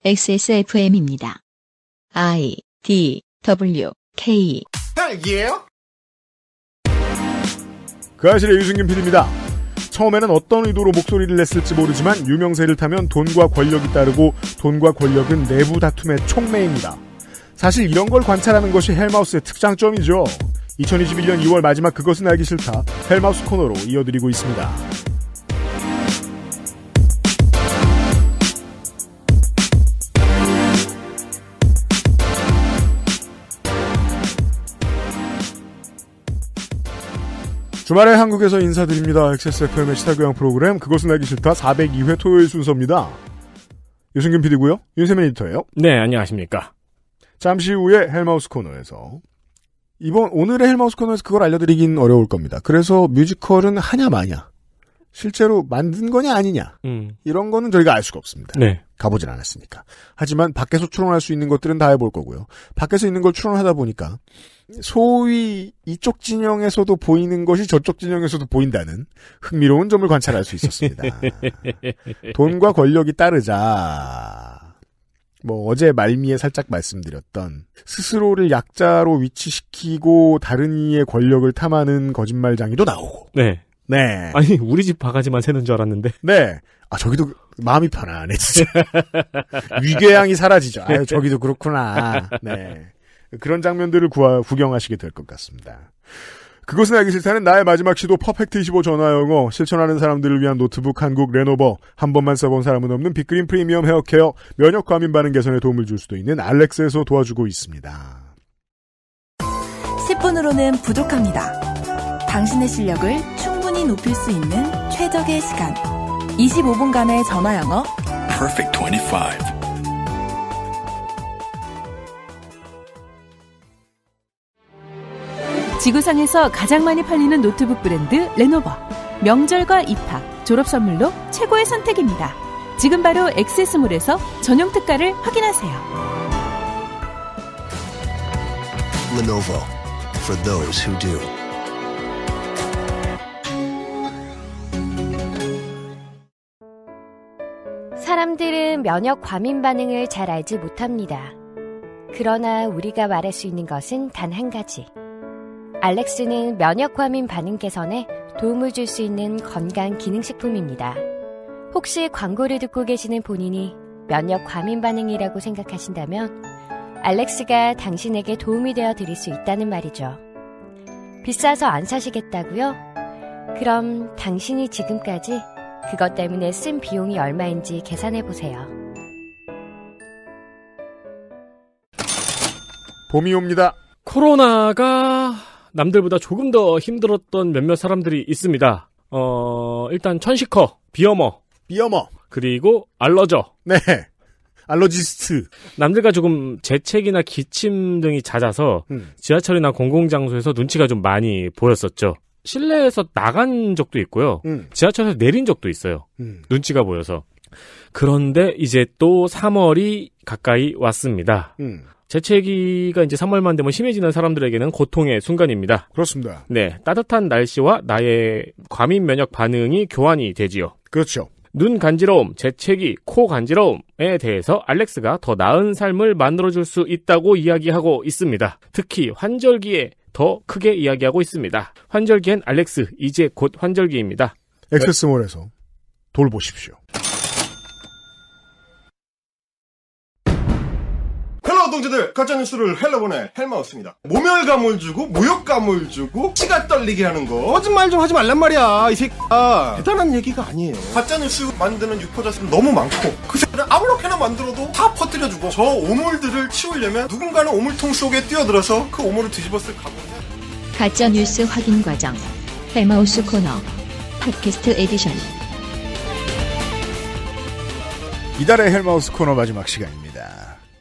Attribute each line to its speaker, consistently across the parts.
Speaker 1: XSFM입니다. I, D, W, K.
Speaker 2: 딸기예요?
Speaker 3: 그 아실의 유승균 PD입니다. 처음에는 어떤 의도로 목소리를 냈을지 모르지만 유명세를 타면 돈과 권력이 따르고 돈과 권력은 내부 다툼의 촉매입니다. 사실 이런 걸 관찰하는 것이 헬마우스의 특장점이죠. 2021년 2월 마지막 그것은 알기 싫다 헬마우스 코너로 이어드리고 있습니다. 주말에 한국에서 인사드립니다. XSFM의 시사교양 프로그램 그것은 알기 싫다 402회 토요일 순서입니다. 유승균 PD고요. 윤세민 에디터예요.
Speaker 4: 네, 안녕하십니까.
Speaker 3: 잠시 후에 헬마우스 코너에서 오늘의 헬마우스 코너에서 그걸 알려드리긴 어려울 겁니다. 그래서 뮤지컬은 하냐 마냐 실제로 만든 거냐 아니냐 이런 거는 저희가 알 수가 없습니다.
Speaker 4: 네.
Speaker 3: 가보진 않았으니까. 하지만 밖에서 추론할 수 있는 것들은 다 해볼 거고요. 밖에서 있는 걸 추론하다 보니까 소위 이쪽 진영에서도 보이는 것이 저쪽 진영에서도 보인다는 흥미로운 점을 관찰할 수 있었습니다. 돈과 권력이 따르자. 어제 말미에 살짝 말씀드렸던 스스로를 약자로 위치시키고 다른 이의 권력을 탐하는 거짓말장이도 나오고.
Speaker 4: 네.
Speaker 3: 네.
Speaker 4: 아니, 우리 집 바가지만 새는 줄 알았는데.
Speaker 3: 네. 저기도 마음이 편하네, 진짜. 위궤양이 사라지죠. 저기도 그렇구나. 네. 그런 장면들을 구경하시게 될 것 같습니다. 그것은 알기 싫다는 나의 마지막 시도 퍼펙트 25 전화영어, 실천하는 사람들을 위한 노트북 한국 레노버, 한 번만 써본 사람은 없는 빅그린 프리미엄 헤어케어, 면역 과민 반응 개선에 도움을 줄 수도 있는 알렉스에서 도와주고 있습니다.
Speaker 5: 10분으로는 부족합니다. 당신의 실력을 충분히 높일 수 있는 최적의 시간. 25분간의 전화영어
Speaker 2: Perfect 25.
Speaker 5: 지구상에서 가장 많이 팔리는 노트북 브랜드 레노버. 명절과 입학, 졸업 선물로 최고의 선택입니다. 지금 바로 액세스몰에서 전용 특가를 확인하세요.
Speaker 6: Lenovo for those who do.
Speaker 7: 사람들은 면역 과민 반응을 잘 알지 못합니다. 그러나 우리가 말할 수 있는 것은 단 한 가지. 알렉스는 면역 과민 반응 개선에 도움을 줄 수 있는 건강 기능식품입니다. 혹시 광고를 듣고 계시는 본인이 면역 과민 반응이라고 생각하신다면 알렉스가 당신에게 도움이 되어 드릴 수 있다는 말이죠. 비싸서 안 사시겠다고요? 그럼 당신이 지금까지 그것 때문에 쓴 비용이 얼마인지 계산해 보세요.
Speaker 3: 봄이 옵니다.
Speaker 4: 코로나가 남들보다 조금 더 힘들었던 몇몇 사람들이 있습니다. 일단 천식커, 비어머, 그리고 알러저.
Speaker 3: 네. 알러지스트.
Speaker 4: 남들과 조금 재채기나 기침 등이 잦아서 지하철이나 공공장소에서 눈치가 좀 많이 보였었죠. 실내에서 나간 적도 있고요. 지하철에서 내린 적도 있어요. 눈치가 보여서. 그런데 이제 또 3월이 가까이 왔습니다. 재채기가 이제 3월만 되면 심해지는 사람들에게는 고통의 순간입니다.
Speaker 3: 그렇습니다.
Speaker 4: 네, 따뜻한 날씨와 나의 과민 면역 반응이 교환이 되지요.
Speaker 3: 그렇죠.
Speaker 4: 눈 간지러움, 재채기, 코 간지러움에 대해서 알렉스가 더 나은 삶을 만들어줄 수 있다고 이야기하고 있습니다. 특히 환절기에 더 크게 이야기하고 있습니다. 환절기엔 알렉스, 이제 곧 환절기입니다.
Speaker 3: 액세스몰에서 돌보십시오.
Speaker 2: 헬로 동지들, 가짜뉴스를 헬로보내 헬마우스입니다. 모멸감을 주고 모욕감을 주고 치가 떨리게 하는 거 거짓말 좀 하지 말란 말이야. 이 새끼야 대단한 얘기가 아니에요. 가짜뉴스 만드는 유포자수는 너무 많고 그 새끼를 아무렇게나 만들어도 다 퍼뜨려주고 저 오물들을 치우려면 누군가는 오물통 속에 뛰어들어서 그 오물을 뒤집었을 각오냐.
Speaker 1: 가짜뉴스 확인 과정 헬마우스 코너 팟캐스트 에디션.
Speaker 3: 이달의 헬마우스 코너 마지막 시간입니다.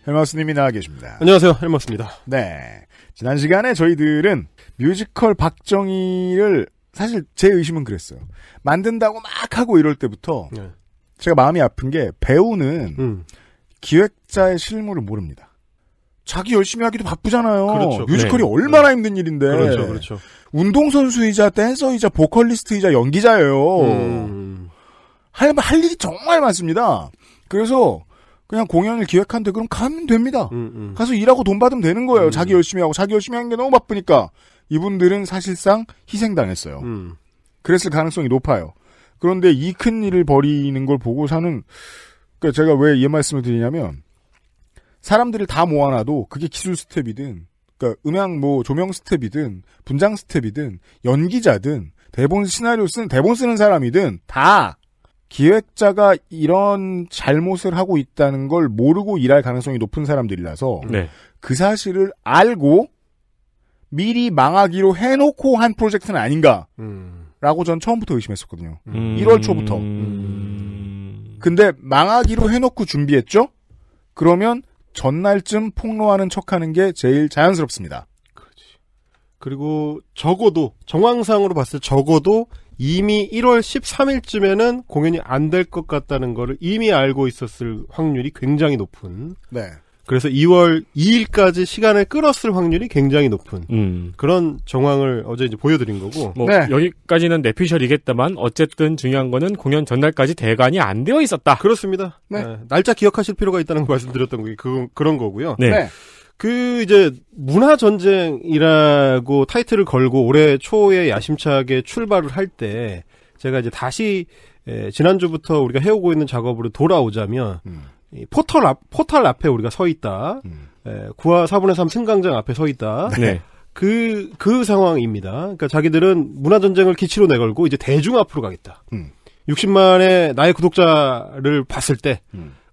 Speaker 3: 헬마우스님이 나와 계십니다.
Speaker 8: 안녕하세요. 헬마우스입니다.
Speaker 3: 네. 지난 시간에 저희들은 뮤지컬 박정희를 사실 제 의심은 그랬어요. 만든다고 막 하고 이럴 때부터 제가 마음이 아픈 게 배우는 기획자의 실물을 모릅니다. 자기 열심히 하기도 바쁘잖아요.
Speaker 8: 그렇죠.
Speaker 3: 뮤지컬이
Speaker 8: 네.
Speaker 3: 얼마나 힘든 일인데.
Speaker 8: 그렇죠.
Speaker 3: 운동선수이자 댄서이자 보컬리스트이자 연기자예요. 할 일이 정말 많습니다. 그래서 그냥 공연을 기획한데 그럼 가면 됩니다. 가서 일하고 돈 받으면 되는 거예요. 자기 열심히 하고 자기 열심히 하는 게 너무 바쁘니까. 이분들은 사실상 희생당했어요. 그랬을 가능성이 높아요. 그런데 이 큰 일을 벌이는 걸 보고서는 그러니까 제가 왜 이 말씀을 드리냐면 사람들을 다 모아놔도 그게 기술 스텝이든 그러니까 음향 뭐 조명 스텝이든 분장 스텝이든 연기자든 대본 쓰는 사람이든 다 기획자가 이런 잘못을 하고 있다는 걸 모르고 일할 가능성이 높은 사람들이라서
Speaker 4: 네.
Speaker 3: 그 사실을 알고 미리 망하기로 해놓고 한 프로젝트는 아닌가라고 전 처음부터 의심했었거든요. 1월 초부터. 근데 망하기로 해놓고 준비했죠? 그러면 전날쯤 폭로하는 척하는 게 제일 자연스럽습니다.
Speaker 2: 그렇지. 그리고 적어도 정황상으로 봤을 때 적어도 이미 1월 13일쯤에는 공연이 안 될 것 같다는 거를 이미 알고 있었을 확률이 굉장히 높은. 네. 그래서 2월 2일까지 시간을 끌었을 확률이 굉장히 높은 그런 정황을 어제 이제 보여드린 거고.
Speaker 4: 뭐 네. 여기까지는 내피셜이겠다만 어쨌든 중요한 거는 공연 전날까지 대관이 안 되어 있었다.
Speaker 2: 그렇습니다. 네. 네. 날짜 기억하실 필요가 있다는 거 말씀드렸던 게 그런 거고요.
Speaker 4: 네. 네.
Speaker 2: 그 이제 문화전쟁이라고 타이틀을 걸고 올해 초에 야심차게 출발을 할 때 제가 이제 다시 지난주부터 우리가 해오고 있는 작업으로 돌아오자면 이 포털 앞에 우리가 서 있다. 9화 4분의 3 승강장 앞에 서 있다.
Speaker 4: 네.
Speaker 2: 그 상황입니다. 그러니까 자기들은 문화전쟁을 기치로 내걸고 이제 대중 앞으로 가겠다. 60만의 나의 구독자를 봤을 때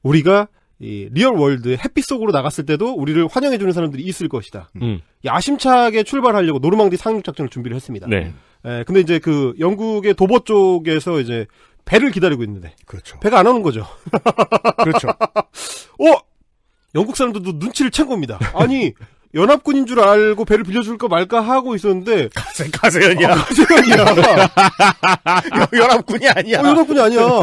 Speaker 2: 우리가 이 리얼 월드 햇빛 속으로 나갔을 때도 우리를 환영해주는 사람들이 있을 것이다. 야심차게 출발하려고 노르망디 상륙작전을 준비를 했습니다.
Speaker 4: 네.
Speaker 2: 근데 이제 그 영국의 도버 쪽에서 이제 배를 기다리고 있는데.
Speaker 3: 그렇죠.
Speaker 2: 배가 안 오는 거죠.
Speaker 3: 그렇죠.
Speaker 2: 영국 사람들도 눈치를 챈 겁니다. 아니, 연합군인 줄 알고 배를 빌려줄까 말까 하고 있었는데.
Speaker 3: 가세연이야.
Speaker 2: 가세연이야.
Speaker 3: 연합군이 아니야.
Speaker 2: 연합군이 아니야. 뭐,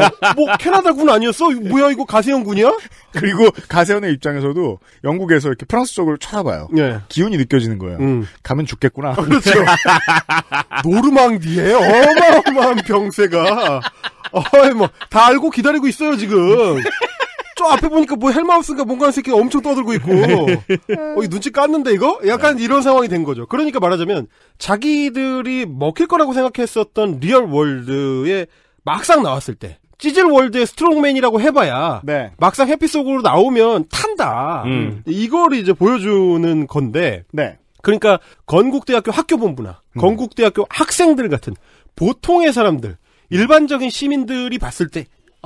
Speaker 2: 캐나다군 아니었어? 뭐야, 이거 가세연군이야?
Speaker 3: 그리고 가세연의 입장에서도 영국에서 이렇게 프랑스 쪽을 쳐다봐요.
Speaker 2: 네.
Speaker 3: 기운이 느껴지는 거예요. 가면 죽겠구나.
Speaker 2: 그렇죠. 노르망디에 어마어마한 병세가. 뭐, 다 알고 기다리고 있어요, 지금. 저 앞에 보니까 뭐 헬마우스인가 뭔가 하는 새끼가 엄청 떠들고 있고. 이 눈치 깠는데 이거? 약간 이런 상황이 된 거죠. 그러니까 말하자면 자기들이 먹힐 거라고 생각했었던 리얼 월드에 막상 나왔을 때 찌질 월드의 스트롱맨이라고 해봐야
Speaker 3: 네.
Speaker 2: 막상 햇빛 속으로 나오면 탄다. 이걸 이제 보여주는 건데
Speaker 3: 네.
Speaker 2: 그러니까 건국대학교 학교본부나 건국대학교 학생들 같은 보통의 사람들 일반적인 시민들이 봤을 때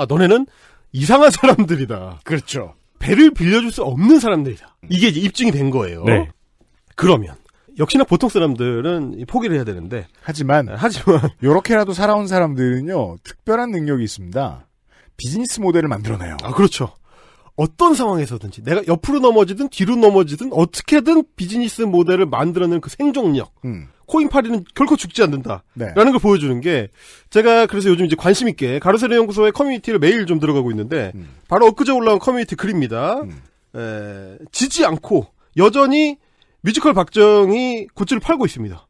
Speaker 2: 너네는 이상한 사람들이다.
Speaker 3: 그렇죠.
Speaker 2: 배를 빌려줄 수 없는 사람들이다. 이게 이제 입증이 된 거예요.
Speaker 4: 네.
Speaker 2: 그러면 역시나 보통 사람들은 포기를 해야 되는데
Speaker 3: 하지만 요렇게라도 살아온 사람들은요 특별한 능력이 있습니다. 비즈니스 모델을 만들어내요.
Speaker 2: 그렇죠. 어떤 상황에서든지 내가 옆으로 넘어지든 뒤로 넘어지든 어떻게든 비즈니스 모델을 만들어내는 그 생존력. 코인파리는 결코 죽지 않는다.
Speaker 3: 네.
Speaker 2: 라는 걸 보여주는 게 제가 그래서 요즘 이제 관심 있게 가르세르 연구소의 커뮤니티를 매일 좀 들어가고 있는데 바로 엊그제 올라온 커뮤니티 글입니다. 지지 않고 여전히 뮤지컬 박정희 굿즈를 팔고 있습니다.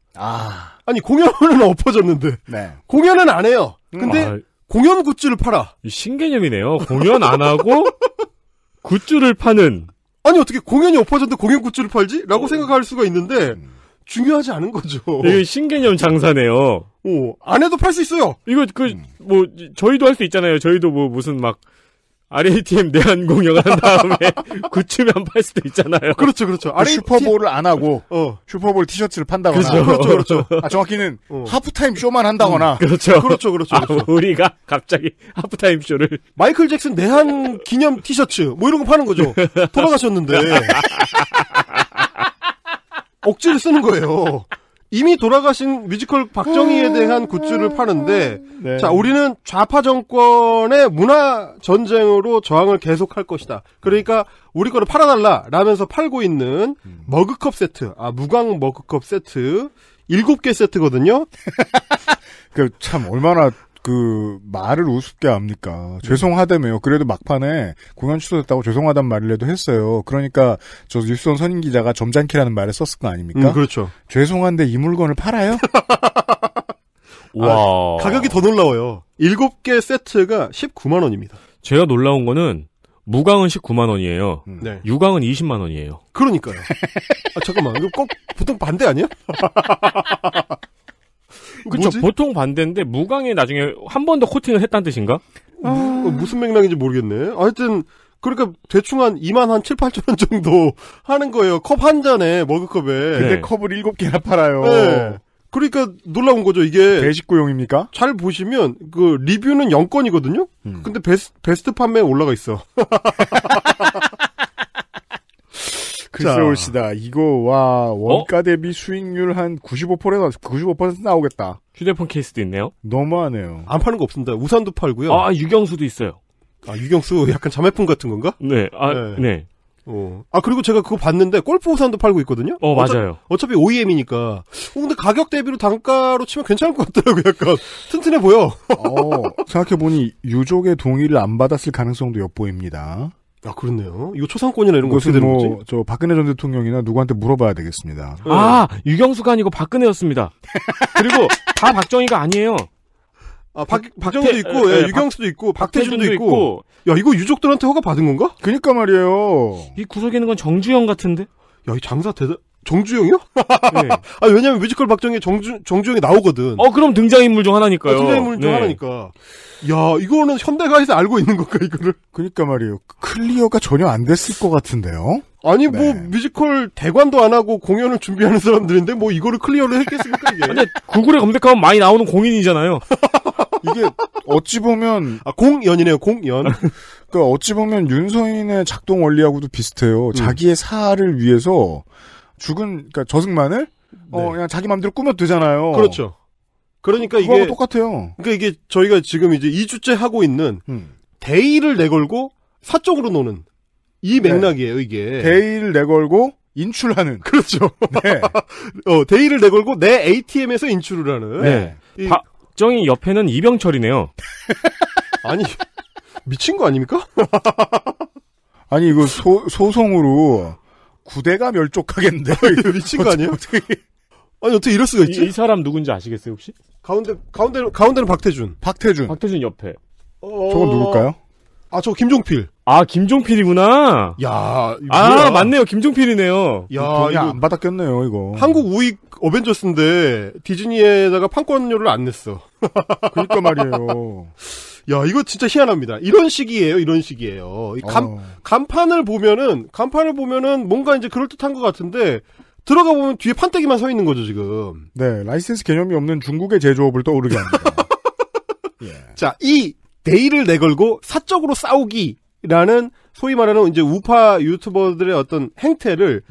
Speaker 2: 아니 공연은 엎어졌는데
Speaker 3: 네.
Speaker 2: 공연은 안 해요. 근데 공연 굿즈를 팔아.
Speaker 4: 신개념이네요. 공연 안 하고 굿즈를 파는.
Speaker 2: 아니 어떻게 공연이 엎어졌는데 공연 굿즈를 팔지? 라고 생각할 수가 있는데 중요하지 않은 거죠.
Speaker 4: 이게 신개념 장사네요.
Speaker 2: 안 해도 팔 수 있어요.
Speaker 4: 이거 뭐 저희도 할 수 있잖아요. 저희도 뭐 무슨 막 RATM 내한 공연을 한 다음에 굿즈면 팔 수도 있잖아요.
Speaker 2: 그렇죠.
Speaker 3: 슈퍼볼을 안 하고 슈퍼볼 티셔츠를 판다거나.
Speaker 2: 그렇죠.
Speaker 3: 정확히는 하프타임 쇼만 한다거나.
Speaker 4: 그렇죠.
Speaker 2: 우리가
Speaker 4: 갑자기 하프타임 쇼를
Speaker 2: 마이클 잭슨 내한 기념 티셔츠 뭐 이런 거 파는 거죠. 돌아가셨는데 억지를 쓰는 거예요. 이미 돌아가신 뮤지컬 박정희에 대한 굿즈를 파는데
Speaker 3: 네.
Speaker 2: 자 우리는 좌파 정권의 문화 전쟁으로 저항을 계속할 것이다. 그러니까 우리 거를 팔아달라 라면서 팔고 있는 머그컵 세트, 무광 머그컵 세트 7개 세트거든요.
Speaker 3: 참 얼마나 말을 우습게 합니까? 죄송하다며요. 그래도 막판에 공연 취소됐다고 죄송하단 말이라도 했어요. 그러니까 저 뉴스원 선임 기자가 점잖기라는 말을 썼을 거 아닙니까?
Speaker 2: 그렇죠.
Speaker 3: 죄송한데 이 물건을 팔아요?
Speaker 2: 와. 가격이 더 놀라워요. 7개 세트가 19만 원입니다.
Speaker 4: 제가 놀라운 거는 무광은 19만 원이에요.
Speaker 2: 네.
Speaker 4: 유광은 20만 원이에요.
Speaker 2: 그러니까요. 아, 잠깐만. 이거 꼭 보통 반대 아니야?
Speaker 4: 그렇죠. 보통 반대인데 무광에 나중에 한 번 더 코팅을 했다는 뜻인가?
Speaker 2: 무슨 맥락인지 모르겠네. 하여튼 그러니까 대충 한 2만 한 7, 8천 원 정도 하는 거예요. 컵 한 잔에 머그컵에.
Speaker 3: 근데
Speaker 4: 네.
Speaker 3: 컵을 7개나 팔아요.
Speaker 2: 네. 그러니까 놀라운 거죠. 이게
Speaker 3: 대식구용입니까?
Speaker 2: 잘 보시면 그 리뷰는 0건이거든요. 근데 베스트 판매에 올라가 있어.
Speaker 3: 글쎄 올시다. 이거 와 원가 대비 수익률 한 95% 나오겠다.
Speaker 4: 휴대폰 케이스도 있네요.
Speaker 3: 너무하네요.
Speaker 2: 안 파는 거 없습니다. 우산도 팔고요.
Speaker 4: 아, 유경수도 있어요.
Speaker 2: 아, 유경수 약간 자매품 같은 건가?
Speaker 4: 네. 아, 네.
Speaker 2: 아, 그리고 제가 그거 봤는데 골프 우산도 팔고 있거든요.
Speaker 4: 맞아요.
Speaker 2: 어차피 OEM이니까. 근데 가격 대비로 단가로 치면 괜찮을 것 같더라고요. 약간 튼튼해 보여.
Speaker 3: 생각해보니 유족의 동의를 안 받았을 가능성도 엿보입니다.
Speaker 2: 아, 그렇네요. 이거 초상권이나 이런 거 어떻게 되는 거지?
Speaker 3: 저 박근혜 전 대통령이나 누구한테 물어봐야 되겠습니다.
Speaker 4: 아, 유경수가 아니고 박근혜였습니다. 그리고 다 박정희가 아니에요.
Speaker 2: 아, 박정희도 있고, 예, 유경수도 있고, 박태준도 있고. 야, 이거 유족들한테 허가 받은 건가?
Speaker 3: 그니까 말이에요.
Speaker 4: 이 구석에 있는 건 정주영 같은데?
Speaker 2: 야, 이 장사 정주영이요?
Speaker 4: 네.
Speaker 2: 아, 왜냐면 뮤지컬 박정희 정주영이 나오거든.
Speaker 4: 그럼 등장인물 중 하나니까요.
Speaker 2: 등장인물 중 하나니까. 야, 이거는 현대가에서 알고 있는 건가, 이거를?
Speaker 3: 그니까 말이에요. 클리어가 전혀 안 됐을 것 같은데요?
Speaker 2: 아니, 뭐, 뮤지컬 대관도 안 하고 공연을 준비하는 사람들인데, 뭐, 이거를 클리어를 했겠습니까, 이게?
Speaker 4: 근데 구글에 검색하면 많이 나오는 공인이잖아요.
Speaker 3: 이게, 어찌 보면.
Speaker 2: 공연이네요, 공연.
Speaker 3: 그러니까 어찌 보면 윤서인의 작동 원리하고도 비슷해요. 자기의 사를 위해서 그러니까 저승만을, 그냥 자기 맘대로 꾸며도 되잖아요.
Speaker 2: 그렇죠. 그러니까
Speaker 3: 그거하고
Speaker 2: 이게.
Speaker 3: 똑같아요.
Speaker 2: 그러니까 이게 저희가 지금 이제 2주째 하고 있는, 대의를 내걸고 사적으로 노는 이 맥락이에요, 이게.
Speaker 3: 대의를 내걸고 인출하는.
Speaker 2: 그렇죠.
Speaker 3: 네.
Speaker 2: 대의를 내걸고 내 ATM에서 인출을 하는.
Speaker 4: 네. 박정희 옆에는 이병철이네요.
Speaker 2: 아니, 미친 거 아닙니까?
Speaker 3: 아니, 이거 소송으로 구대가 멸족하겠는데요?
Speaker 2: 이거 미친 거 아니에요? 아니, 어떻게 이럴 수가 있지?
Speaker 4: 이 사람 누군지 아시겠어요, 혹시?
Speaker 2: 가운데는 박태준.
Speaker 4: 박태준 옆에.
Speaker 3: 저건 누굴까요?
Speaker 2: 아, 저 김종필.
Speaker 4: 아, 김종필이구나.
Speaker 2: 야,
Speaker 4: 뭐야? 맞네요. 김종필이네요.
Speaker 3: 야, 이거 안 받았겠네요, 이거.
Speaker 2: 한국 우익 어벤져스인데 디즈니에다가 판권료를 안 냈어.
Speaker 3: 그러니까 말이에요.
Speaker 2: 야, 이거 진짜 희한합니다. 이런 식이에요. 간판을 보면은 뭔가 이제 그럴듯한 것 같은데 들어가 보면 뒤에 판때기만 서 있는 거죠, 지금.
Speaker 3: 네, 라이센스 개념이 없는 중국의 제조업을 떠오르게 합니다.
Speaker 2: 예. 자, 이 대의를 내걸고 사적으로 싸우기라는 소위 말하는 이제 우파 유튜버들의 어떤 행태를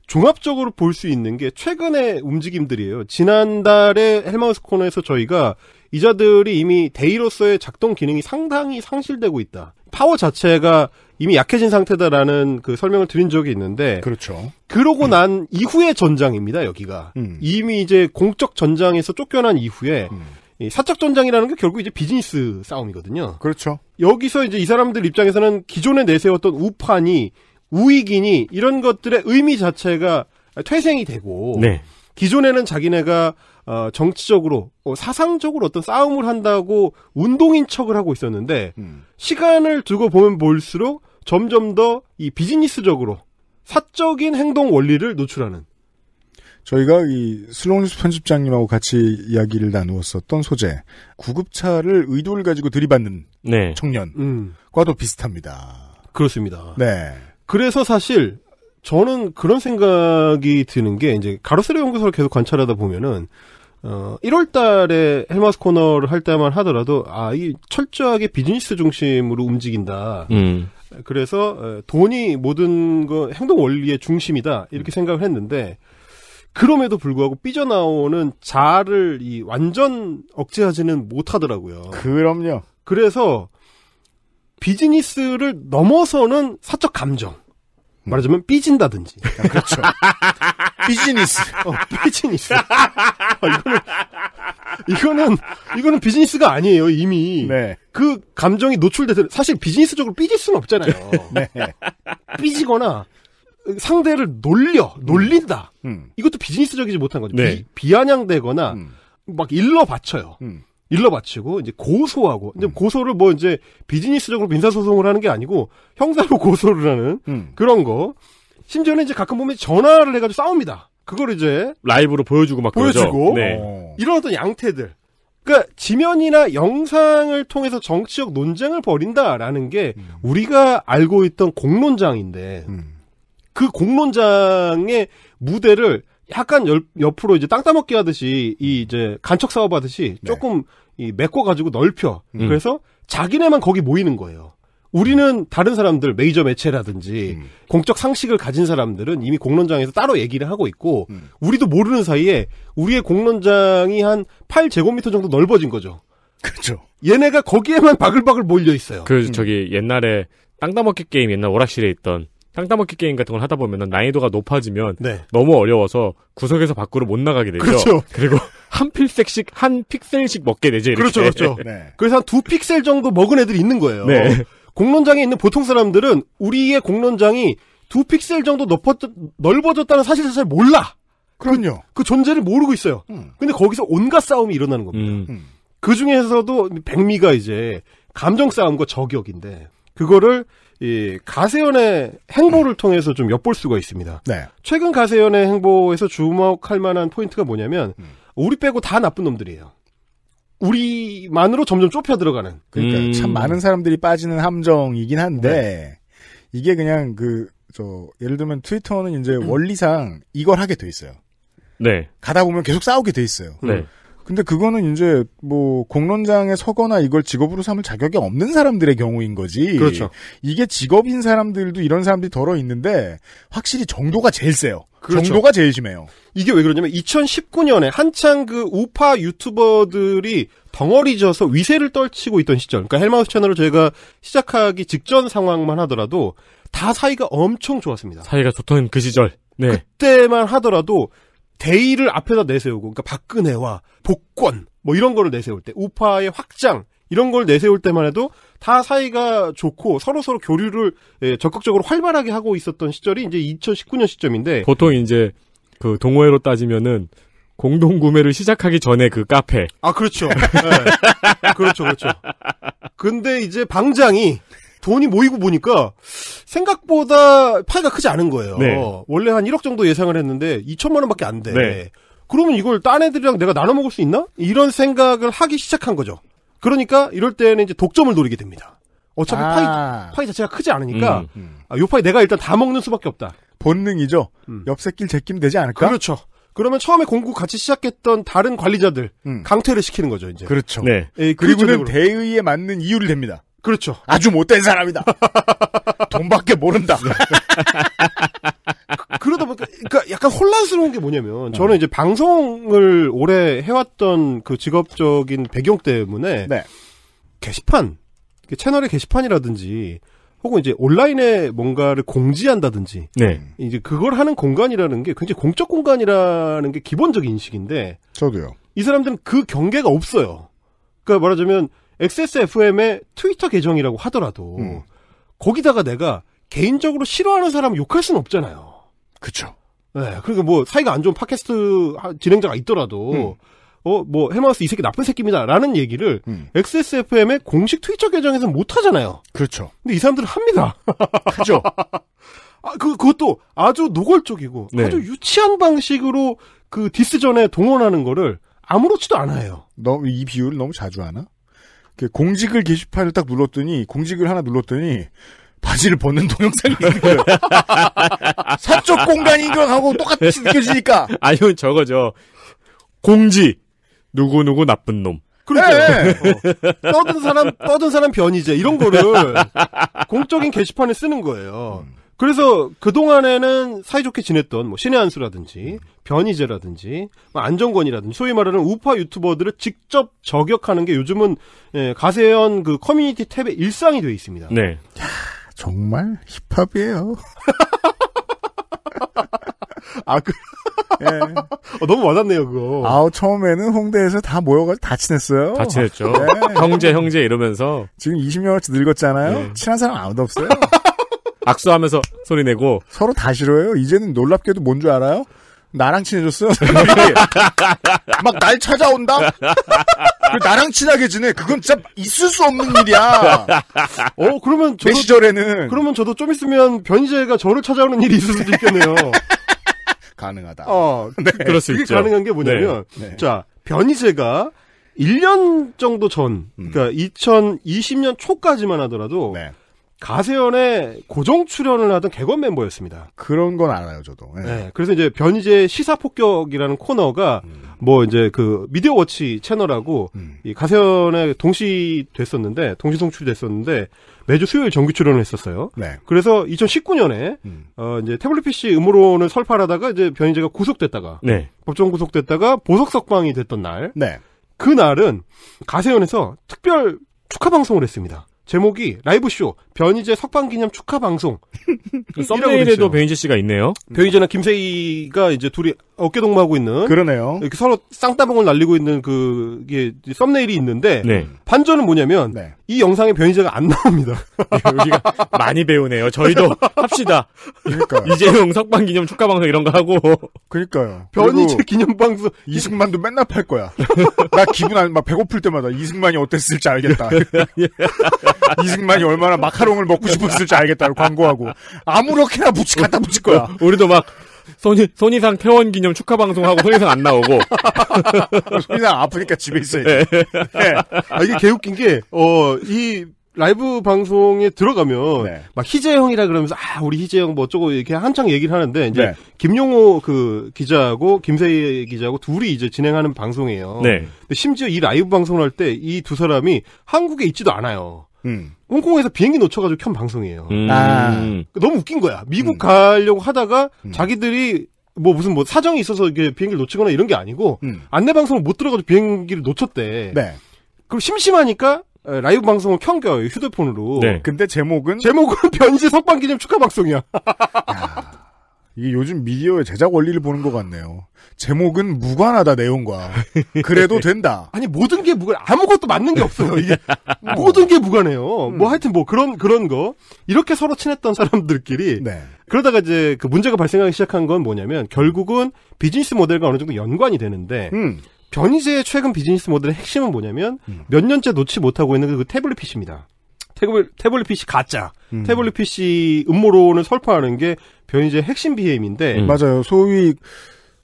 Speaker 2: 종합적으로 볼 수 있는 게 최근의 움직임들이에요. 지난달에 헬마우스 코너에서 저희가 이자들이 이미 대의로서의 작동 기능이 상당히 상실되고 있다. 파워 자체가 이미 약해진 상태다라는 그 설명을 드린 적이 있는데.
Speaker 3: 그렇죠.
Speaker 2: 그러고 난 이후의 전장입니다, 여기가. 이미 이제 공적 전장에서 쫓겨난 이후에 이 사적 전장이라는 게 결국 이제 비즈니스 싸움이거든요.
Speaker 3: 그렇죠.
Speaker 2: 여기서 이제 이 사람들 입장에서는 기존에 내세웠던 우파니 우익이니 이런 것들의 의미 자체가 퇴생이 되고
Speaker 4: 네.
Speaker 2: 기존에는 자기네가 정치적으로 사상적으로 어떤 싸움을 한다고 운동인 척을 하고 있었는데 시간을 두고 보면 볼수록 점점 더 이 비즈니스적으로 사적인 행동 원리를 노출하는.
Speaker 3: 저희가 이 슬로우뉴스 편집장님하고 같이 이야기를 나누었었던 소재, 구급차를 의도를 가지고 들이받는
Speaker 4: 네.
Speaker 3: 청년과도 비슷합니다.
Speaker 2: 그렇습니다.
Speaker 3: 네.
Speaker 2: 그래서 사실 저는 그런 생각이 드는 게 이제 가로세로 연구소를 계속 관찰하다 보면은 1월 달에 헬마우스 코너를 할 때만 하더라도 이 철저하게 비즈니스 중심으로 움직인다. 그래서 돈이 모든 거 행동 원리의 중심이다. 이렇게 생각을 했는데 그럼에도 불구하고 삐져나오는 자아를 완전 억제하지는 못하더라고요.
Speaker 3: 그럼요.
Speaker 2: 그래서 비즈니스를 넘어서는 사적 감정. 말하자면 삐진다든지.
Speaker 3: 그렇죠. 비즈니스.
Speaker 2: 비즈니스. 이거는 비즈니스가 아니에요, 이미.
Speaker 3: 네.
Speaker 2: 그 감정이 노출돼서, 사실 비즈니스적으로 삐질 수는 없잖아요.
Speaker 3: 네.
Speaker 2: 삐지거나, 상대를 놀린다. 이것도 비즈니스적이지 못한 거죠.
Speaker 4: 네.
Speaker 2: 비아냥대거나, 막 일러 바쳐요. 일러 바치고 이제 고소하고 이제 고소를 뭐 이제 비즈니스적으로 민사소송을 하는 게 아니고 형사로 고소를 하는 그런 거. 심지어는 이제 가끔 보면 전화를 해가지고 싸웁니다. 그걸 이제
Speaker 4: 라이브로 보여주고 막
Speaker 2: 보여주고
Speaker 4: 네.
Speaker 2: 이런 어떤 양태들. 그러니까 지면이나 영상을 통해서 정치적 논쟁을 벌인다라는 게 우리가 알고 있던 공론장인데 그 공론장의 무대를 약간 옆으로 이제 땅 따먹기 하듯이 이제 간척 사업 하듯이 조금 메꿔가지고 넓혀. 그래서 자기네만 거기 모이는 거예요. 우리는 다른 사람들, 메이저 매체라든지 공적 상식을 가진 사람들은 이미 공론장에서 따로 얘기를 하고 있고 우리도 모르는 사이에 우리의 공론장이 한 8제곱미터 정도 넓어진 거죠.
Speaker 3: 그렇죠.
Speaker 2: 얘네가 거기에만 바글바글 몰려 있어요.
Speaker 4: 저기 옛날에 땅 따먹기 게임 옛날 오락실에 있던 땅 따먹기 게임 같은 걸 하다 보면은 난이도가 높아지면 너무 어려워서 구석에서 밖으로 못 나가게 되죠.
Speaker 2: 그렇죠.
Speaker 4: 그리고 한 픽셀씩 먹게 되죠. 이렇게.
Speaker 2: 그렇죠. 그래서 한 2픽셀 정도 먹은 애들이 있는 거예요.
Speaker 4: 네.
Speaker 2: 공론장에 있는 보통 사람들은 우리의 공론장이 2픽셀 정도 넓어졌다는 사실을 잘 몰라.
Speaker 3: 그럼요.
Speaker 2: 그 존재를 모르고 있어요. 근데 거기서 온갖 싸움이 일어나는 겁니다. 그 중에서도 백미가 이제 감정 싸움과 저격인데 그거를 이 가세연의 행보를 통해서 좀 엿볼 수가 있습니다.
Speaker 3: 네.
Speaker 2: 최근 가세연의 행보에서 주목할 만한 포인트가 뭐냐면 우리 빼고 다 나쁜 놈들이에요. 우리만으로 점점 좁혀 들어가는.
Speaker 3: 그러니까 참 많은 사람들이 빠지는 함정이긴 한데 이게 그냥 예를 들면 트위터는 이제 원리상 이걸 하게 돼 있어요.
Speaker 4: 네.
Speaker 3: 가다 보면 계속 싸우게 돼 있어요.
Speaker 4: 네.
Speaker 3: 근데 그거는 이제 뭐 공론장에 서거나 이걸 직업으로 삼을 자격이 없는 사람들의 경우인 거지.
Speaker 2: 그렇죠.
Speaker 3: 이게 직업인 사람들도 이런 사람들이 덜어 있는데 확실히 정도가 제일 세요.
Speaker 2: 그렇죠.
Speaker 3: 정도가 제일 심해요.
Speaker 2: 이게 왜 그러냐면 2019년에 한창 그 우파 유튜버들이 덩어리져서 위세를 떨치고 있던 시절. 그러니까 헬마우스 채널을 저희가 시작하기 직전 상황만 하더라도 다 사이가 엄청 좋았습니다.
Speaker 4: 사이가 좋던 그 시절. 네.
Speaker 2: 그때만 하더라도 대의를 앞에다 내세우고, 그러니까 박근혜와 복권 뭐 이런 거를 내세울 때, 우파의 확장 이런 걸 내세울 때만 해도 다 사이가 좋고 서로 교류를 적극적으로 활발하게 하고 있었던 시절이 이제 2019년 시점인데
Speaker 4: 보통 이제 그 동호회로 따지면은 공동 구매를 시작하기 전에 그 카페.
Speaker 2: 아 그렇죠. 네. 그렇죠. 근데 이제 방장이 돈이 모이고 보니까 생각보다 파이가 크지 않은 거예요.
Speaker 4: 네.
Speaker 2: 원래 한 1억 정도 예상을 했는데 2천만 원밖에 안 돼.
Speaker 4: 네.
Speaker 2: 그러면 이걸 딴 애들이랑 내가 나눠 먹을 수 있나? 이런 생각을 하기 시작한 거죠. 그러니까 이럴 때는 이제 독점을 노리게 됩니다. 어차피 파이 자체가 크지 않으니까 요 파이 내가 일단 다 먹는 수밖에 없다.
Speaker 3: 본능이죠. 옆 새끼를 제끼면 되지 않을까?
Speaker 2: 그렇죠. 그러면 처음에 공구 같이 시작했던 다른 관리자들 강퇴를 시키는 거죠. 이제.
Speaker 3: 그렇죠.
Speaker 4: 네.
Speaker 3: 그리고는 대의에 맞는 이유를 댑니다.
Speaker 2: 그렇죠.
Speaker 3: 아주 못된 사람이다. 돈밖에 모른다.
Speaker 2: 그러다 보니까, 그러니까 약간 혼란스러운 게 뭐냐면, 저는 이제 방송을 오래 해왔던 그 직업적인 배경 때문에, 게시판, 채널의 게시판이라든지, 혹은 이제 온라인에 뭔가를 공지한다든지, 이제 그걸 하는 공간이라는 게 굉장히 공적 공간이라는 게 기본적인 인식인데,
Speaker 3: 저도요.
Speaker 2: 이 사람들은 그 경계가 없어요. 그러니까 말하자면, XSFM의 트위터 계정이라고 하더라도 거기다가 내가 개인적으로 싫어하는 사람 욕할 수는 없잖아요.
Speaker 3: 그렇죠.
Speaker 2: 네, 그러니까 뭐 사이가 안 좋은 팟캐스트 진행자가 있더라도 뭐 헬마우스 이 새끼 나쁜 새끼입니다라는 얘기를 XSFM의 공식 트위터 계정에서는 못 하잖아요.
Speaker 3: 그렇죠.
Speaker 2: 근데 이 사람들은 합니다.
Speaker 3: 하죠.
Speaker 2: 그것도 아주 노골적이고 아주 유치한 방식으로 그 디스전에 동원하는 거를 아무렇지도 않아요.
Speaker 3: 너무 이 비유를 너무 자주 하나? 공직을 게시판을 딱 눌렀더니 공직을 하나 눌렀더니 바지를 벗는 동영상이 있는 거예요. 사적 공간이경하고 똑같이 느껴지니까.
Speaker 4: 아니면 저거죠. 공지 누구누구 나쁜 놈.
Speaker 2: 그렇죠. 떠든 사람 변이제 이런 거를 공적인 게시판에 쓰는 거예요. 그래서 그동안에는 사이좋게 지냈던 뭐 신의 한수라든지 변희재라든지 안정권이라든지 소위 말하는 우파 유튜버들을 직접 저격하는 게 요즘은 가세연 그 커뮤니티 탭의 일상이 되어 있습니다.
Speaker 4: 네.
Speaker 3: 야, 정말 힙합이에요.
Speaker 2: 너무 와닿네요, 그거.
Speaker 3: 처음에는 홍대에서 다 모여가지고 다 친했어요.
Speaker 4: 다 친했죠. 형제 이러면서.
Speaker 3: 지금 20년어치 늙었잖아요. 친한 사람 아무도 없어요.
Speaker 4: 악수하면서 소리 내고
Speaker 3: 서로 다 싫어요. 이제는 놀랍게도 뭔 줄 알아요? 나랑 친해졌어? 막 날 찾아온다? 나랑 친하게 지내. 그건 진짜 있을 수 없는 일이야.
Speaker 2: 그러면
Speaker 3: 내 시절에는.
Speaker 2: 그러면 저도 좀 있으면 변희재가 저를 찾아오는 일이 있을 수도 있겠네요.
Speaker 3: 가능하다.
Speaker 4: 네. 그럴 수
Speaker 2: 그게
Speaker 4: 있죠.
Speaker 2: 가능한 게 뭐냐면,
Speaker 3: 네.
Speaker 2: 자, 변희재가 1년 정도 전, 그러니까 2020년 초까지만 하더라도,
Speaker 3: 네.
Speaker 2: 가세연에 고정 출연을 하던 개건 멤버였습니다.
Speaker 3: 그런 건 알아요, 저도. 네.
Speaker 2: 네. 그래서 이제 변희재 시사폭격이라는 코너가 뭐 이제 그 미디어워치 채널하고 이 가세연에 동시 송출이 됐었는데 매주 수요일 정규 출연을 했었어요.
Speaker 3: 네.
Speaker 2: 그래서 2019년에 이제 태블릿 PC 음모론을 설파하다가 이제 변희재가 구속됐다가
Speaker 4: 네.
Speaker 2: 법정 구속됐다가 보석 석방이 됐던 날.
Speaker 3: 네.
Speaker 2: 그날은 가세연에서 특별 축하 방송을 했습니다. 제목이 라이브쇼 변희재 석방기념 축하 방송.
Speaker 4: 썸네일에도 변희재 씨가 있네요.
Speaker 2: 변희재나 김세희가 이제 둘이 어깨동무하고 있는.
Speaker 3: 그러네요.
Speaker 2: 이렇게 서로 쌍따봉을 날리고 있는 그게 썸네일이 있는데.
Speaker 4: 네.
Speaker 2: 반전은 뭐냐면
Speaker 3: 네.
Speaker 2: 이 영상에 변희재가 안 나옵니다.
Speaker 4: 여기가 많이 배우네요. 저희도 합시다.
Speaker 3: 그러니까
Speaker 4: 이재용 석방기념 축하방송 이런 거 하고.
Speaker 2: 그러니까요. 변희재 기념방송.
Speaker 3: 이승만도 맨날 팔 거야. 나 막 배고플 때마다 이승만이 어땠을지 알겠다. 이승만이 얼마나 마카롱을 먹고 싶었을지 알겠다를 광고하고 아무렇게나 갖다 붙일 거야.
Speaker 4: 우리도 막 손이상 퇴원 기념 축하 방송하고 손이상 안 나오고.
Speaker 3: 손이상 아프니까 집에 있어야지.
Speaker 2: 네. 이게 개웃긴 게 이 라이브 방송에 들어가면
Speaker 3: 네.
Speaker 2: 막 희재형이라 그러면서 우리 희재형 뭐 어쩌고 이렇게 한창 얘기를 하는데 이제
Speaker 3: 네.
Speaker 2: 김용호 그 기자하고 김세희 기자하고 둘이 이제 진행하는 방송이에요.
Speaker 4: 네.
Speaker 2: 근데 심지어 이 라이브 방송을 할 때 이 두 사람이 한국에 있지도 않아요. 홍콩에서 비행기 놓쳐가지고 켠 방송이에요. 너무 웃긴 거야. 미국 가려고 하다가 자기들이 무슨 사정이 있어서 이게 비행기를 놓치거나 이런 게 아니고 안내 방송을 못 들어가지고 비행기를 놓쳤대.
Speaker 3: 네.
Speaker 2: 그럼 심심하니까 라이브 방송을 켠겨요, 휴대폰으로.
Speaker 3: 네. 근데 제목은
Speaker 2: 변희재 석방기념 축하 방송이야.
Speaker 3: 이게 요즘 미디어의 제작 원리를 보는 것 같네요. 제목은 무관하다, 내용과. 그래도 된다.
Speaker 2: 아니, 모든 게 아무것도 맞는 게 없어요, 이게. 모든 게 무관해요. 하여튼 그런 거. 이렇게 서로 친했던 사람들끼리.
Speaker 3: 네.
Speaker 2: 그러다가 이제 그 문제가 발생하기 시작한 건 뭐냐면, 결국은 비즈니스 모델과 어느 정도 연관이 되는데, 변희재의 최근 비즈니스 모델의 핵심은 뭐냐면, 몇 년째 놓지 못하고 있는 그 태블릿 PC입니다. 태블릿 PC 가짜. 태블릿 PC 음모론을 설파하는 게 변희재의 핵심 BM인데.
Speaker 3: 맞아요. 소위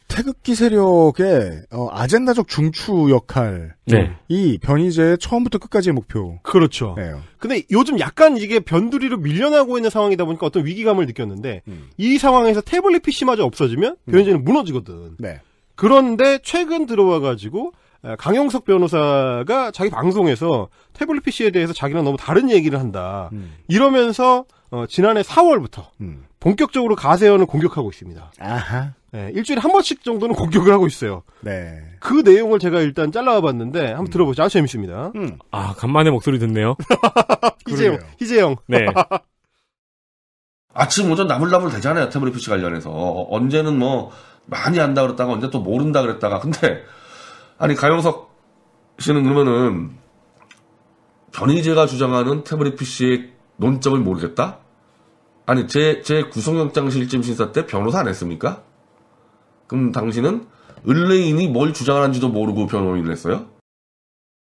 Speaker 3: 태극기 세력의 아젠다적 중추 역할이 변희재의 처음부터 끝까지의 목표.
Speaker 2: 그렇죠.
Speaker 3: 네.
Speaker 2: 근데 요즘 약간 이게 변두리로 밀려나고 있는 상황이다 보니까 어떤 위기감을 느꼈는데 이 상황에서 태블릿 PC마저 없어지면 변희재는 무너지거든.
Speaker 3: 네.
Speaker 2: 그런데 최근 들어와가지고 강용석 변호사가 자기 방송에서 태블릿 PC에 대해서 자기랑 너무 다른 얘기를 한다. 이러면서 지난해 4월부터 본격적으로 가세연을 공격하고 있습니다.
Speaker 3: 아하.
Speaker 2: 네, 일주일에 한 번씩 정도는 공격을 하고 있어요.
Speaker 3: 네.
Speaker 2: 그 내용을 제가 일단 잘라봤는데 한번 들어보죠. 아주 재밌습니다.
Speaker 4: 간만에 목소리 듣네요.
Speaker 2: 희재형.
Speaker 4: 네.
Speaker 8: 아침 오전 나불나불 되잖아요. 태블릿 PC 관련해서. 언제는 많이 한다 그랬다가 언제 또 모른다 그랬다가. 근데 아니 강용석 씨는 그러면은 변희재가 주장하는 태블릿 PC의 논점을 모르겠다? 아니 제 구속영장 실질 심사 때 변호사 안 했습니까? 그럼 당신은 의뢰인이 뭘 주장하는지도 모르고 변호인을 했어요?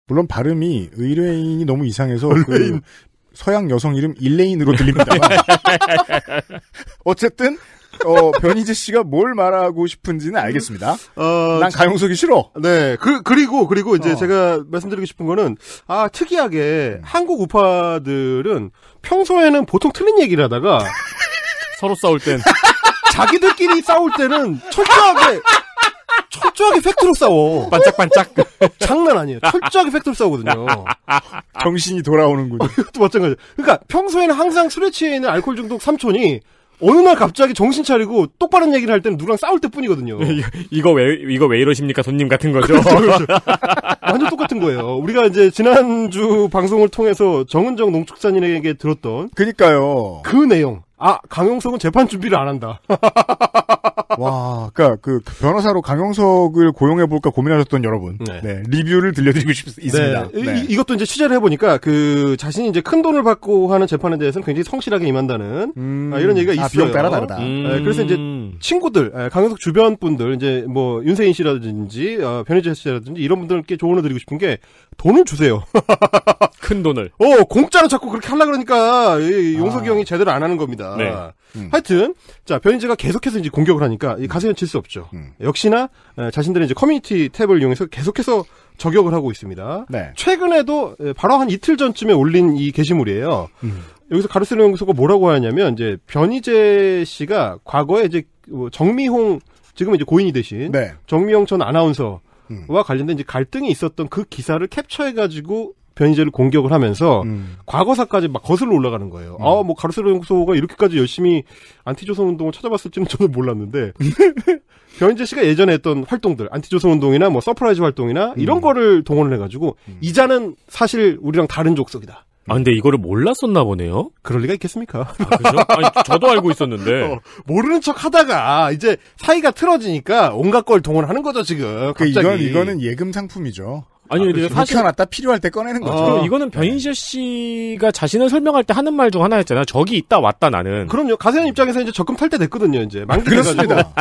Speaker 3: 물론 발음이 의뢰인이 너무 이상해서 그 서양 여성 이름 일레인으로 들립니다만 어쨌든 변희재 씨가 뭘 말하고 싶은지는 알겠습니다. 난 강용석이 싫어.
Speaker 2: 네. 그리고 이제 제가 말씀드리고 싶은 거는, 특이하게 한국 우파들은 평소에는 보통 틀린 얘기를 하다가
Speaker 4: 서로 싸울 땐
Speaker 2: 자기들끼리 싸울 때는 철저하게 팩트로 싸워.
Speaker 4: 반짝반짝.
Speaker 2: 장난 아니에요. 철저하게 팩트로 싸우거든요.
Speaker 3: 정신이 돌아오는군요.
Speaker 2: 이것도 마찬가지예요. 그러니까 평소에는 항상 술에 취해 있는 알코올 중독 삼촌이 어느 날 갑자기 정신 차리고 똑바른 얘기를 할 때는 누구랑 싸울 때뿐이거든요.
Speaker 4: 이거 왜 이러십니까, 손님 같은 거죠?
Speaker 2: 그렇죠. 완전 똑같은 거예요. 우리가 이제 지난주 방송을 통해서 정은정 농축산인에게 들었던
Speaker 3: 그니까요.
Speaker 2: 그 내용. 강용석은 재판 준비를 안 한다.
Speaker 3: 와, 그러니까 그 변호사로 강용석을 고용해볼까 고민하셨던 여러분, 네, 리뷰를 들려드리고 있습니다.
Speaker 2: 네. 이것도 이제 취재를 해보니까 그 자신이 이제 큰 돈을 받고 하는 재판에 대해서는 굉장히 성실하게 임한다는 이런 얘기가 있어요.
Speaker 3: 비용 따라 다르다.
Speaker 2: 네, 그래서 이제 친구들, 강용석 주변 분들, 이제 뭐 윤세인 씨라든지 변희재 씨라든지 이런 분들께 조언을 드리고 싶은 게 돈을 주세요.
Speaker 4: 큰 돈을.
Speaker 2: 공짜로 자꾸 그렇게 하려고 그러니까 용석이 형이 제대로 안 하는 겁니다.
Speaker 4: 네.
Speaker 2: 하여튼 자 변희재가 계속해서 이제 공격을 하니까 이 가세는 칠 수 없죠. 역시나 자신들의 이제 커뮤니티 탭을 이용해서 계속해서 저격을 하고 있습니다.
Speaker 3: 네.
Speaker 2: 최근에도 바로 한 이틀 전쯤에 올린 이 게시물이에요. 여기서 가르세로 연구소가 뭐라고 하냐면 이제 변희재 씨가 과거에 이제 정미홍 지금 이제 고인이 되신
Speaker 3: 네.
Speaker 2: 정미홍 전 아나운서와 관련된 이제 갈등이 있었던 그 기사를 캡처해가지고 변희재를 공격을 하면서 과거사까지 막 거슬러 올라가는 거예요. 뭐 가르세로 연구소가 이렇게까지 열심히 안티조선 운동을 찾아봤을지는 저도 몰랐는데 변희재 씨가 예전에 했던 활동들, 안티조선 운동이나 뭐 서프라이즈 활동이나 이런 거를 동원을 해가지고 이자는 사실 우리랑 다른 족속이다.
Speaker 4: 근데 이거를 몰랐었나 보네요?
Speaker 2: 그럴 리가 있겠습니까?
Speaker 4: 그죠? 아니, 저도 알고 있었는데.
Speaker 2: 모르는 척 하다가, 이제, 사이가 틀어지니까, 온갖 걸 동원하는 거죠, 지금. 갑자기.
Speaker 3: 이거는 예금 상품이죠.
Speaker 4: 아니, 근데 사실.
Speaker 3: 묵혀놨다 필요할 때 꺼내는 거죠.
Speaker 4: 이거는 변희재 씨가 자신을 설명할 때 하는 말 중 하나였잖아요. 저기 있다 왔다 나는.
Speaker 2: 그럼요. 가세현 입장에서 이제 적금 탈 때 됐거든요, 이제.
Speaker 3: 그렇습니다.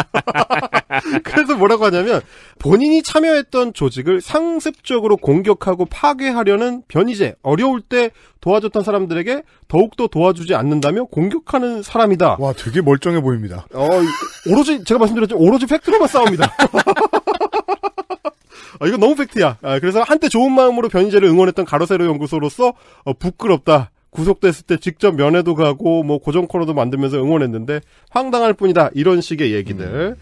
Speaker 2: 그래서 뭐라고 하냐면, 본인이 참여했던 조직을 상습적으로 공격하고 파괴하려는 변희재, 어려울 때 도와줬던 사람들에게 더욱더 도와주지 않는다며 공격하는 사람이다.
Speaker 3: 와, 되게 멀쩡해 보입니다.
Speaker 2: 오로지, 제가 말씀드렸죠. 오로지 팩트로만 싸웁니다. 이건 너무 팩트야. 그래서 한때 좋은 마음으로 변희재를 응원했던 가로세로 연구소로서 부끄럽다. 구속됐을 때 직접 면회도 가고 뭐 고정 코너도 만들면서 응원했는데 황당할 뿐이다. 이런 식의 얘기들.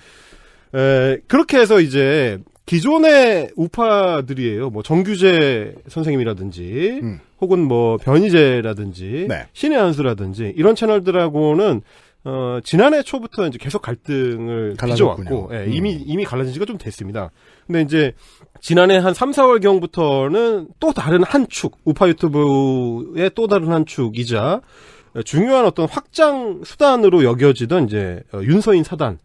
Speaker 2: 그렇게 해서 이제 기존의 우파들이에요. 뭐 정규재 선생님이라든지 혹은 뭐 변희재라든지
Speaker 3: 네.
Speaker 2: 신의 한수라든지 이런 채널들하고는 지난해 초부터 이제 계속 갈등을 빚어왔고, 이미 갈라진 지가 좀 됐습니다. 근데 이제, 지난해 한 3, 4월경부터는 또 다른 한 축, 우파 유튜브의 또 다른 한 축이자, 중요한 어떤 확장 수단으로 여겨지던 이제, 윤서인 사단,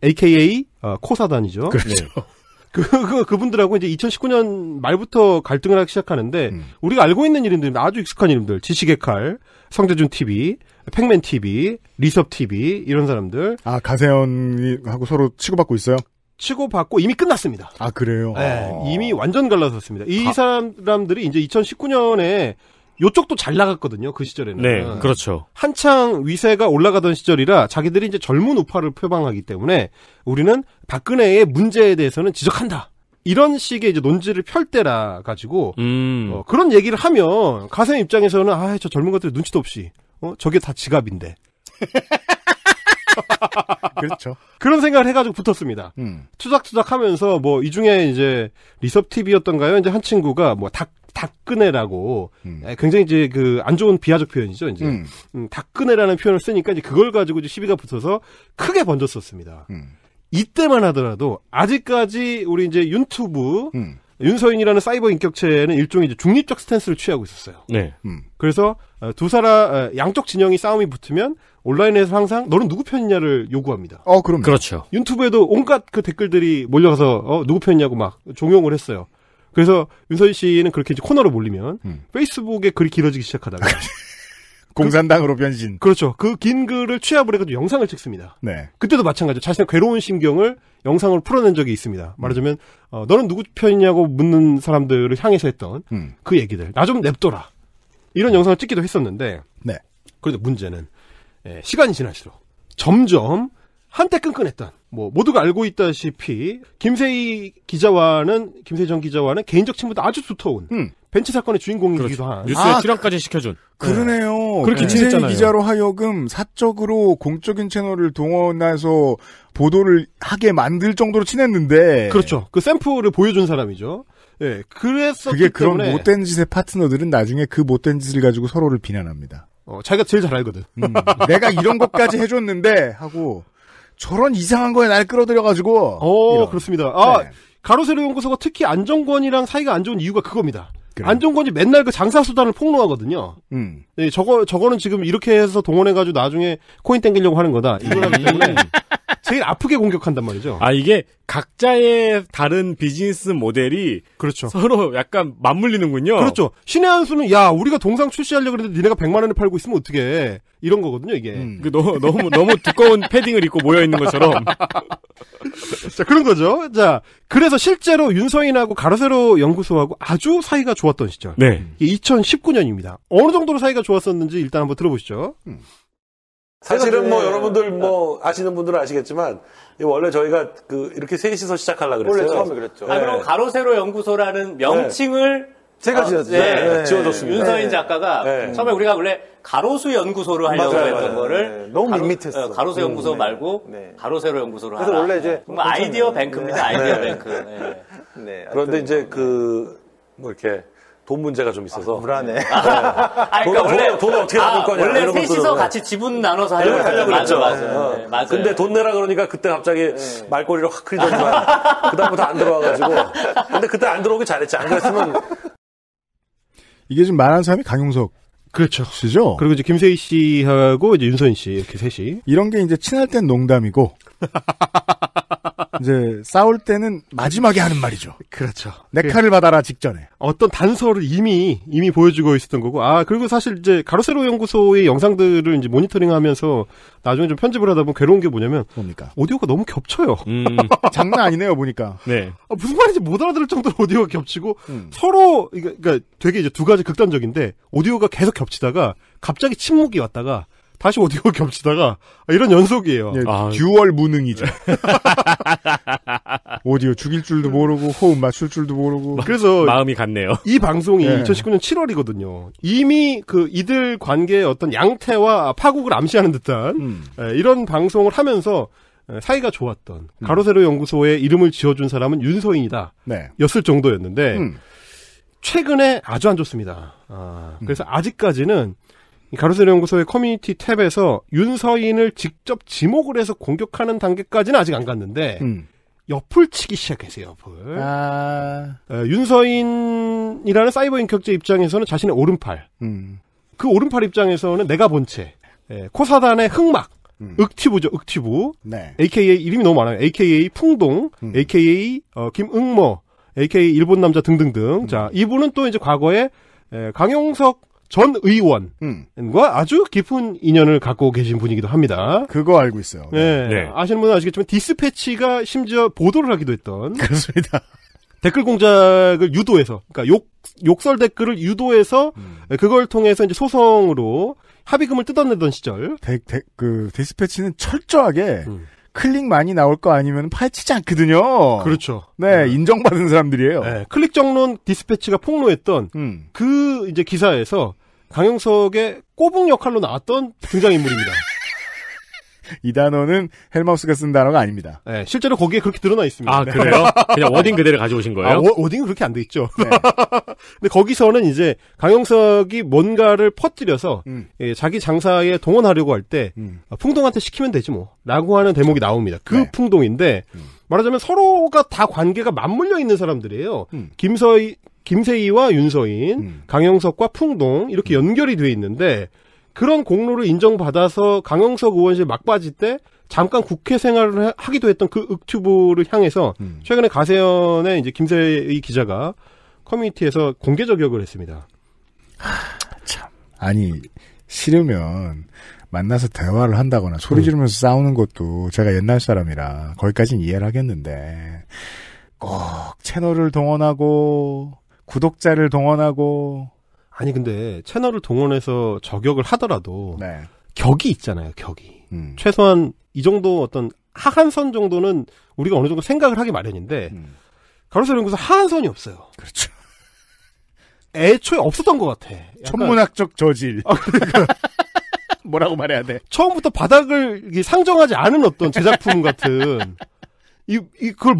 Speaker 2: AKA, 코사단이죠.
Speaker 3: 그렇죠.
Speaker 2: 네. 그분들하고 이제 2019년 말부터 갈등을 하기 시작하는데, 우리가 알고 있는 이름들, 아주 익숙한 이름들, 지식의 칼, 성재준 TV, 팩맨 TV, 리섭 TV 이런 사람들.
Speaker 3: 가세현하고 서로 치고받고 있어요?
Speaker 2: 치고받고 이미 끝났습니다.
Speaker 3: 그래요?
Speaker 2: 네, 이미 완전 갈라섰습니다. 이 사람들이 이제 2019년에 요쪽도 잘 나갔거든요. 그 시절에는.
Speaker 4: 네, 그렇죠.
Speaker 2: 한창 위세가 올라가던 시절이라 자기들이 이제 젊은 우파를 표방하기 때문에 우리는 박근혜의 문제에 대해서는 지적한다. 이런 식의 이제 논지를 펼 때라 가지고 그런 얘기를 하면 가세현 입장에서는 저 젊은 것들 눈치도 없이 저게 다 지갑인데.
Speaker 3: 그렇죠.
Speaker 2: 그런 생각을 해가지고 붙었습니다. 투닥투닥하면서 뭐 이 중에 이제 리섭 TV였던가요? 이제 한 친구가 뭐 닭근혜라고 굉장히 이제 그 안 좋은 비하적 표현이죠. 이제 닭근혜라는 표현을 쓰니까 이제 그걸 가지고 이제 시비가 붙어서 크게 번졌었습니다. 이때만 하더라도 아직까지 우리 이제 유튜브 윤서인이라는 사이버 인격체는 일종의 이제 중립적 스탠스를 취하고 있었어요.
Speaker 4: 네.
Speaker 2: 그래서 두 사람 양쪽 진영이 싸움이 붙으면 온라인에서 항상 너는 누구 편이냐를 요구합니다.
Speaker 3: 그럼
Speaker 4: 그렇죠.
Speaker 2: 유튜브에도 온갖 그 댓글들이 몰려가서 누구 편이냐고 막 종용을 했어요. 그래서 윤서인 씨는 그렇게 이제 코너로 몰리면 페이스북에 글이 길어지기 시작하다가
Speaker 3: 공산당으로 변신.
Speaker 2: 그렇죠. 그 긴 글을 취합을 해가지고 영상을 찍습니다.
Speaker 3: 네.
Speaker 2: 그때도 마찬가지로 자신의 괴로운 심경을 영상으로 풀어낸 적이 있습니다. 말하자면 너는 누구 편이냐고 묻는 사람들을 향해서 했던 그 얘기들. 나 좀 냅둬라. 이런 영상을 찍기도 했었는데
Speaker 3: 네.
Speaker 2: 그런데 문제는 시간이 지날수록 점점 한때 끈끈했던 뭐 모두가 알고 있다시피 김세희 전 기자와는 개인적 친분도 아주 두터운 벤치 사건의 주인공이기도 한
Speaker 4: 뉴스에 출연까지 시켜준.
Speaker 3: 그러네요.
Speaker 2: 그렇게
Speaker 3: 김세희
Speaker 2: 지냈잖아요.
Speaker 3: 기자로 하여금 사적으로 공적인 채널을 동원해서 보도를 하게 만들 정도로 친했는데.
Speaker 2: 그렇죠. 그 샘플을 보여준 사람이죠. 예, 그랬었기
Speaker 3: 그게 그런
Speaker 2: 때문에
Speaker 3: 못된 짓의 파트너들은 나중에 그 못된 짓을 가지고 서로를 비난합니다.
Speaker 2: 자기가 제일 잘 알거든.
Speaker 3: 내가 이런 것까지 해줬는데 하고 저런 이상한 거에 날 끌어들여가지고.
Speaker 2: 그렇습니다.
Speaker 3: 네.
Speaker 2: 가로세로 연구소가 특히 안정권이랑 사이가 안 좋은 이유가 그겁니다.
Speaker 3: 그래.
Speaker 2: 안정권이 맨날 그 장사수단을 폭로하거든요. 네, 저거는 지금 이렇게 해서 동원해가지고 나중에 코인 땡기려고 하는 거다. 이거라기 때문에 제일 아프게 공격한단 말이죠.
Speaker 4: 아, 이게 각자의 다른 비즈니스 모델이
Speaker 2: 그렇죠.
Speaker 4: 서로 약간 맞물리는군요.
Speaker 2: 그렇죠. 신의 한 수는 야 우리가 동상 출시하려고 그랬는데 니네가 100만 원에 팔고 있으면 어떡해. 이런 거거든요 이게.
Speaker 4: 너무 두꺼운 패딩을 입고 모여 있는 것처럼.
Speaker 2: 자 그런 거죠. 자 그래서 실제로 윤서인하고 가로세로 연구소하고 아주 사이가 좋았던 시절.
Speaker 4: 네.
Speaker 2: 이게 2019년입니다. 어느 정도로 사이가 좋았었는지 일단 한번 들어보시죠.
Speaker 9: 사실은 뭐 여러분들 뭐 아시는 분들은 아시겠지만 원래 저희가 이렇게 셋이서 시작하려고 그랬어요.
Speaker 10: 원래 처음에 그랬죠.
Speaker 9: 네.
Speaker 10: 그럼 가로세로 연구소라는 명칭을
Speaker 9: 제가 지었어요. 지어줬습니다.
Speaker 10: 윤서인 작가가 처음에 우리가 원래 가로수 연구소를 하려고 했던 거를
Speaker 9: 너무 밋밋했어.
Speaker 10: 가로수 연구소 말고 가로세로 연구소를 하라.
Speaker 9: 그래서 원래 이제
Speaker 10: 아이디어 뱅크입니다. 아이디어 뱅크.
Speaker 9: 그런데 이제 이렇게 돈 문제가 좀 있어서
Speaker 10: 불안해. 그러니까 원래
Speaker 9: 돈을 어떻게 받을 거냐.
Speaker 10: 원래 셋이서 같이 지분 나눠서 하려고
Speaker 9: 그랬죠.
Speaker 10: 맞아요.
Speaker 9: 근데 돈 내라 그러니까 그때 갑자기 말꼬리를 확 흐리더니만 그다음부터 안 들어와가지고. 근데 그때 안 들어오기 잘했지. 안 그랬으면
Speaker 3: 이게 지금 말하는 사람이 강용석.
Speaker 2: 그렇죠.
Speaker 3: 씨죠.
Speaker 2: 그리고 이제 김세희 씨하고 이제 윤서인 씨 이렇게 셋이.
Speaker 3: 이런 게 이제 친할 땐 농담이고 이제 싸울 때는 마지막에 하는 말이죠.
Speaker 2: 그렇죠.
Speaker 3: 내 칼을 받아라 직전에.
Speaker 2: 어떤 단서를 이미 보여주고 있었던 거고. 그리고 사실 이제 가로세로 연구소의 영상들을 이제 모니터링하면서 나중에 좀 편집을 하다 보면 괴로운 게 뭐냐면
Speaker 3: 뭡니까?
Speaker 2: 오디오가 너무 겹쳐요.
Speaker 3: 장난 아니네요 보니까.
Speaker 4: 네.
Speaker 2: 무슨 말인지 못 알아들을 정도로 오디오가 겹치고 서로 그러니까 되게 이제 두 가지 극단적인데 오디오가 계속 겹치다가 갑자기 침묵이 왔다가 다시 오디오가 겹치다가 이런 연속이에요.
Speaker 3: 예, 듀얼 무능이죠. 오디오 죽일 줄도 모르고 호흡 맞출 줄도 모르고.
Speaker 4: 그래서 마음이 같네요.
Speaker 2: 이 방송이 2019년 7월이거든요. 이미 이들 관계의 어떤 양태와 파국을 암시하는 듯한 이런 방송을 하면서 사이가 좋았던 가로세로 연구소에 이름을 지어준 사람은 윤서인이다.
Speaker 3: 네.
Speaker 2: 였을 정도였는데 최근에 아주 안 좋습니다. 그래서 아직까지는 가로세로 연구소의 커뮤니티 탭에서 윤서인을 직접 지목을 해서 공격하는 단계까지는 아직 안 갔는데 옆을 치기 시작했어요. 옆을. 윤서인이라는 사이버 인격자 입장에서는 자신의 오른팔. 그 오른팔 입장에서는 내가 본 채. 코사단의 흑막. 윽티브죠. 윽티브.
Speaker 3: 네.
Speaker 2: AKA 이름이 너무 많아요. AKA 풍동. AKA 김응모. AKA 일본 남자 등등등. 자, 이분은 또 이제 과거에 강용석 전 의원과 아주 깊은 인연을 갖고 계신 분이기도 합니다.
Speaker 3: 그거 알고 있어요.
Speaker 2: 네. 아시는 분은 아시겠지만 디스패치가 심지어 보도를 하기도 했던.
Speaker 3: 그렇습니다. 댓글
Speaker 2: 공작을 유도해서, 그러니까 욕설 댓글을 유도해서 그걸 통해서 이제 소송으로 합의금을 뜯어내던 시절.
Speaker 3: 디스패치는 철저하게 클릭 많이 나올 거 아니면 파헤치지 않거든요.
Speaker 2: 그렇죠.
Speaker 3: 네, 인정받은 사람들이에요.
Speaker 2: 네, 클릭 정론 디스패치가 폭로했던 그 이제 기사에서 강용석의 꼬북 역할로 나왔던 등장인물입니다.
Speaker 3: 이 단어는 헬마우스가 쓴 단어가 아닙니다.
Speaker 2: 네, 실제로 거기에 그렇게 드러나 있습니다.
Speaker 4: 그래요? 그냥 워딩 그대로 가져오신 거예요?
Speaker 2: 워딩은 그렇게 안 돼 있죠. 네. 근데 거기서는 이제 강용석이 뭔가를 퍼뜨려서 자기 장사에 동원하려고 할 때 풍동한테 시키면 되지 뭐 라고 하는 대목이 나옵니다. 그 풍동인데 말하자면 서로가 다 관계가 맞물려 있는 사람들이에요. 김세희와 윤서인, 강용석과 풍동 이렇게 연결이 돼 있는데 그런 공로를 인정받아서 강용석 의원실 막바지 때 잠깐 국회 생활을 하기도 했던 그 윽튜브를 향해서 최근에 가세연의 이제 김세희 기자가 커뮤니티에서 공개 저격을 했습니다.
Speaker 3: 참. 아니, 싫으면 만나서 대화를 한다거나 소리 지르면서 싸우는 것도 제가 옛날 사람이라 거기까지는 이해를 하겠는데 꼭 채널을 동원하고 구독자를 동원하고
Speaker 2: 아니 근데 채널을 동원해서 저격을 하더라도 격이 있잖아요. 격이. 최소한 이 정도 어떤 하한선 정도는 우리가 어느 정도 생각을 하기 마련인데 가로세로 연구소 하한선이 없어요.
Speaker 3: 그렇죠.
Speaker 2: 애초에 없었던 것 같아.
Speaker 3: 천문학적 저질. 뭐라고 말해야 돼?
Speaker 2: 처음부터 바닥을 상정하지 않은 어떤 제작품 같은 그걸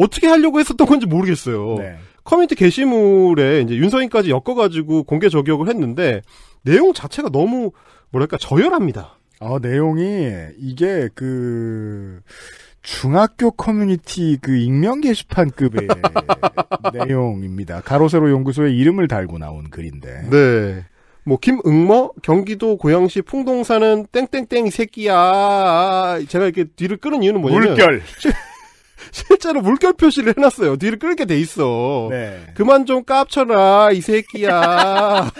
Speaker 2: 어떻게 하려고 했었던 건지 모르겠어요.
Speaker 3: 네.
Speaker 2: 커뮤니티 게시물에 이제 윤서인까지 엮어가지고 공개 저격을 했는데 내용 자체가 너무 뭐랄까 저열합니다.
Speaker 3: 내용이 이게 중학교 커뮤니티 익명 게시판급의 내용입니다. 가로세로 연구소의 이름을 달고 나온 글인데.
Speaker 2: 네. 뭐 김응모 경기도 고양시 풍동사는 땡땡땡 이 새끼야. 제가 이렇게 뒤를 끄는 이유는 뭐냐면
Speaker 3: 물결.
Speaker 2: 실제로 물결 표시를 해놨어요. 뒤를 끌게 돼 있어.
Speaker 3: 네.
Speaker 2: 그만 좀 깝쳐라 이 새끼야.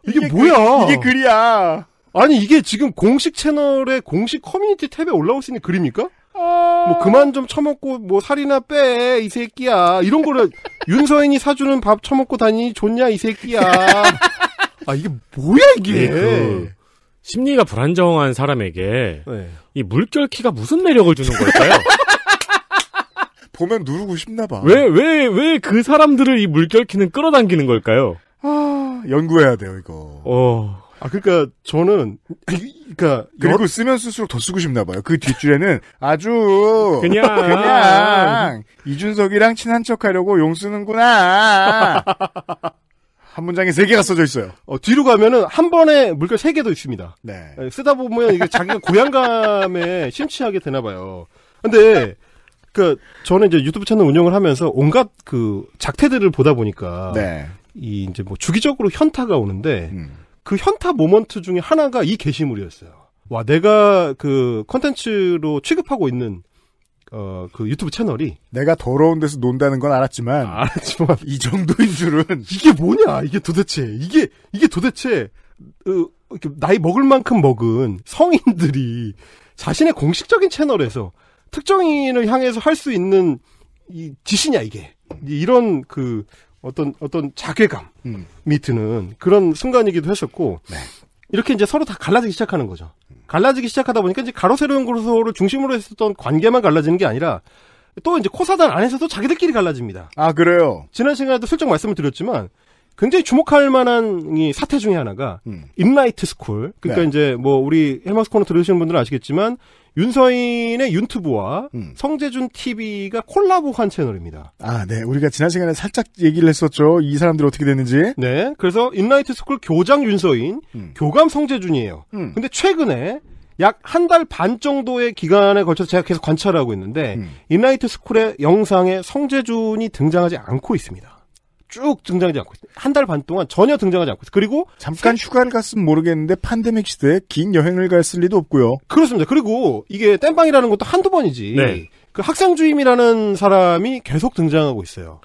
Speaker 2: 이게 뭐야?
Speaker 3: 이게 글이야.
Speaker 2: 아니 이게 지금 공식 채널의 공식 커뮤니티 탭에 올라올 수 있는 글입니까? 뭐 그만 좀 처먹고 뭐 살이나 빼 이 새끼야. 이런 거를 윤서인이 사주는 밥 처먹고 다니니 좋냐 이 새끼야. 아 이게 뭐야 이게.
Speaker 4: 그 심리가 불안정한 사람에게 이 물결키가 무슨 매력을 주는 걸까요?
Speaker 3: 보면 누르고 싶나 봐.
Speaker 4: 왜 그 사람들을 이 물결키는 끌어당기는 걸까요?
Speaker 3: 연구해야 돼요, 이거.
Speaker 2: 그러니까 저는
Speaker 3: 그리고 쓰면 쓸수록 더 쓰고 싶나 봐요. 그 뒷줄에는 아주 그냥 이준석이랑 친한 척하려고 용 쓰는구나. 한 문장에 3개가 써져 있어요.
Speaker 2: 뒤로 가면은 한 번에 물결 3개도 있습니다.
Speaker 3: 네.
Speaker 2: 쓰다 보면 이게 자기가 고향감에 심취하게 되나 봐요. 근데 저는 이제 유튜브 채널 운영을 하면서 온갖 그 작태들을 보다 보니까 이 이제 뭐 주기적으로 현타가 오는데 그 현타 모먼트 중에 하나가 이 게시물이었어요. 와, 내가 그 콘텐츠로 취급하고 있는 그 유튜브 채널이
Speaker 3: 내가 더러운 데서 논다는 건 알았지만 이 정도인 줄은
Speaker 2: 이게 뭐냐? 이게 도대체 나이 먹을 만큼 먹은 성인들이 자신의 공식적인 채널에서 특정인을 향해서 할 수 있는 이 짓이냐 이게. 이런 그 어떤 자괴감이 드는 그런 순간이기도 했었고 이렇게 이제 서로 다 갈라지기 시작하는 거죠. 갈라지기 시작하다 보니까 이제 가로세로 연구소를 중심으로 했었던 관계만 갈라지는 게 아니라 또 이제 코사단 안에서도 자기들끼리 갈라집니다.
Speaker 3: 아, 그래요?
Speaker 2: 지난 시간에도 슬쩍 말씀을 드렸지만 굉장히 주목할 만한 이 사태 중에 하나가 인라이트 스쿨. 그러니까 이제 뭐 우리 헬마우스 코너 들으시는 분들은 아시겠지만 윤서인의 윤튜브와 성재준 TV가 콜라보한 채널입니다.
Speaker 3: 아, 네. 우리가 지난 시간에 살짝 얘기를 했었죠. 이 사람들이 어떻게 됐는지.
Speaker 2: 네. 그래서 인라이트 스쿨 교장 윤서인, 교감 성재준이에요. 근데 최근에 약 한 달 반 정도의 기간에 걸쳐서 제가 계속 관찰하고 있는데 인라이트 스쿨의 영상에 성재준이 등장하지 않고 있습니다. 쭉 등장하지 않고 있어요. 한 달 반 동안 전혀 등장하지 않고 있어요. 그리고
Speaker 3: 잠깐 휴가를 갔으면 모르겠는데 팬데믹 시대에 긴 여행을 갔을 리도 없고요.
Speaker 2: 그렇습니다. 그리고 이게 땜빵이라는 것도 한두 번이지.
Speaker 3: 네.
Speaker 2: 그 학생주임이라는 사람이 계속 등장하고 있어요.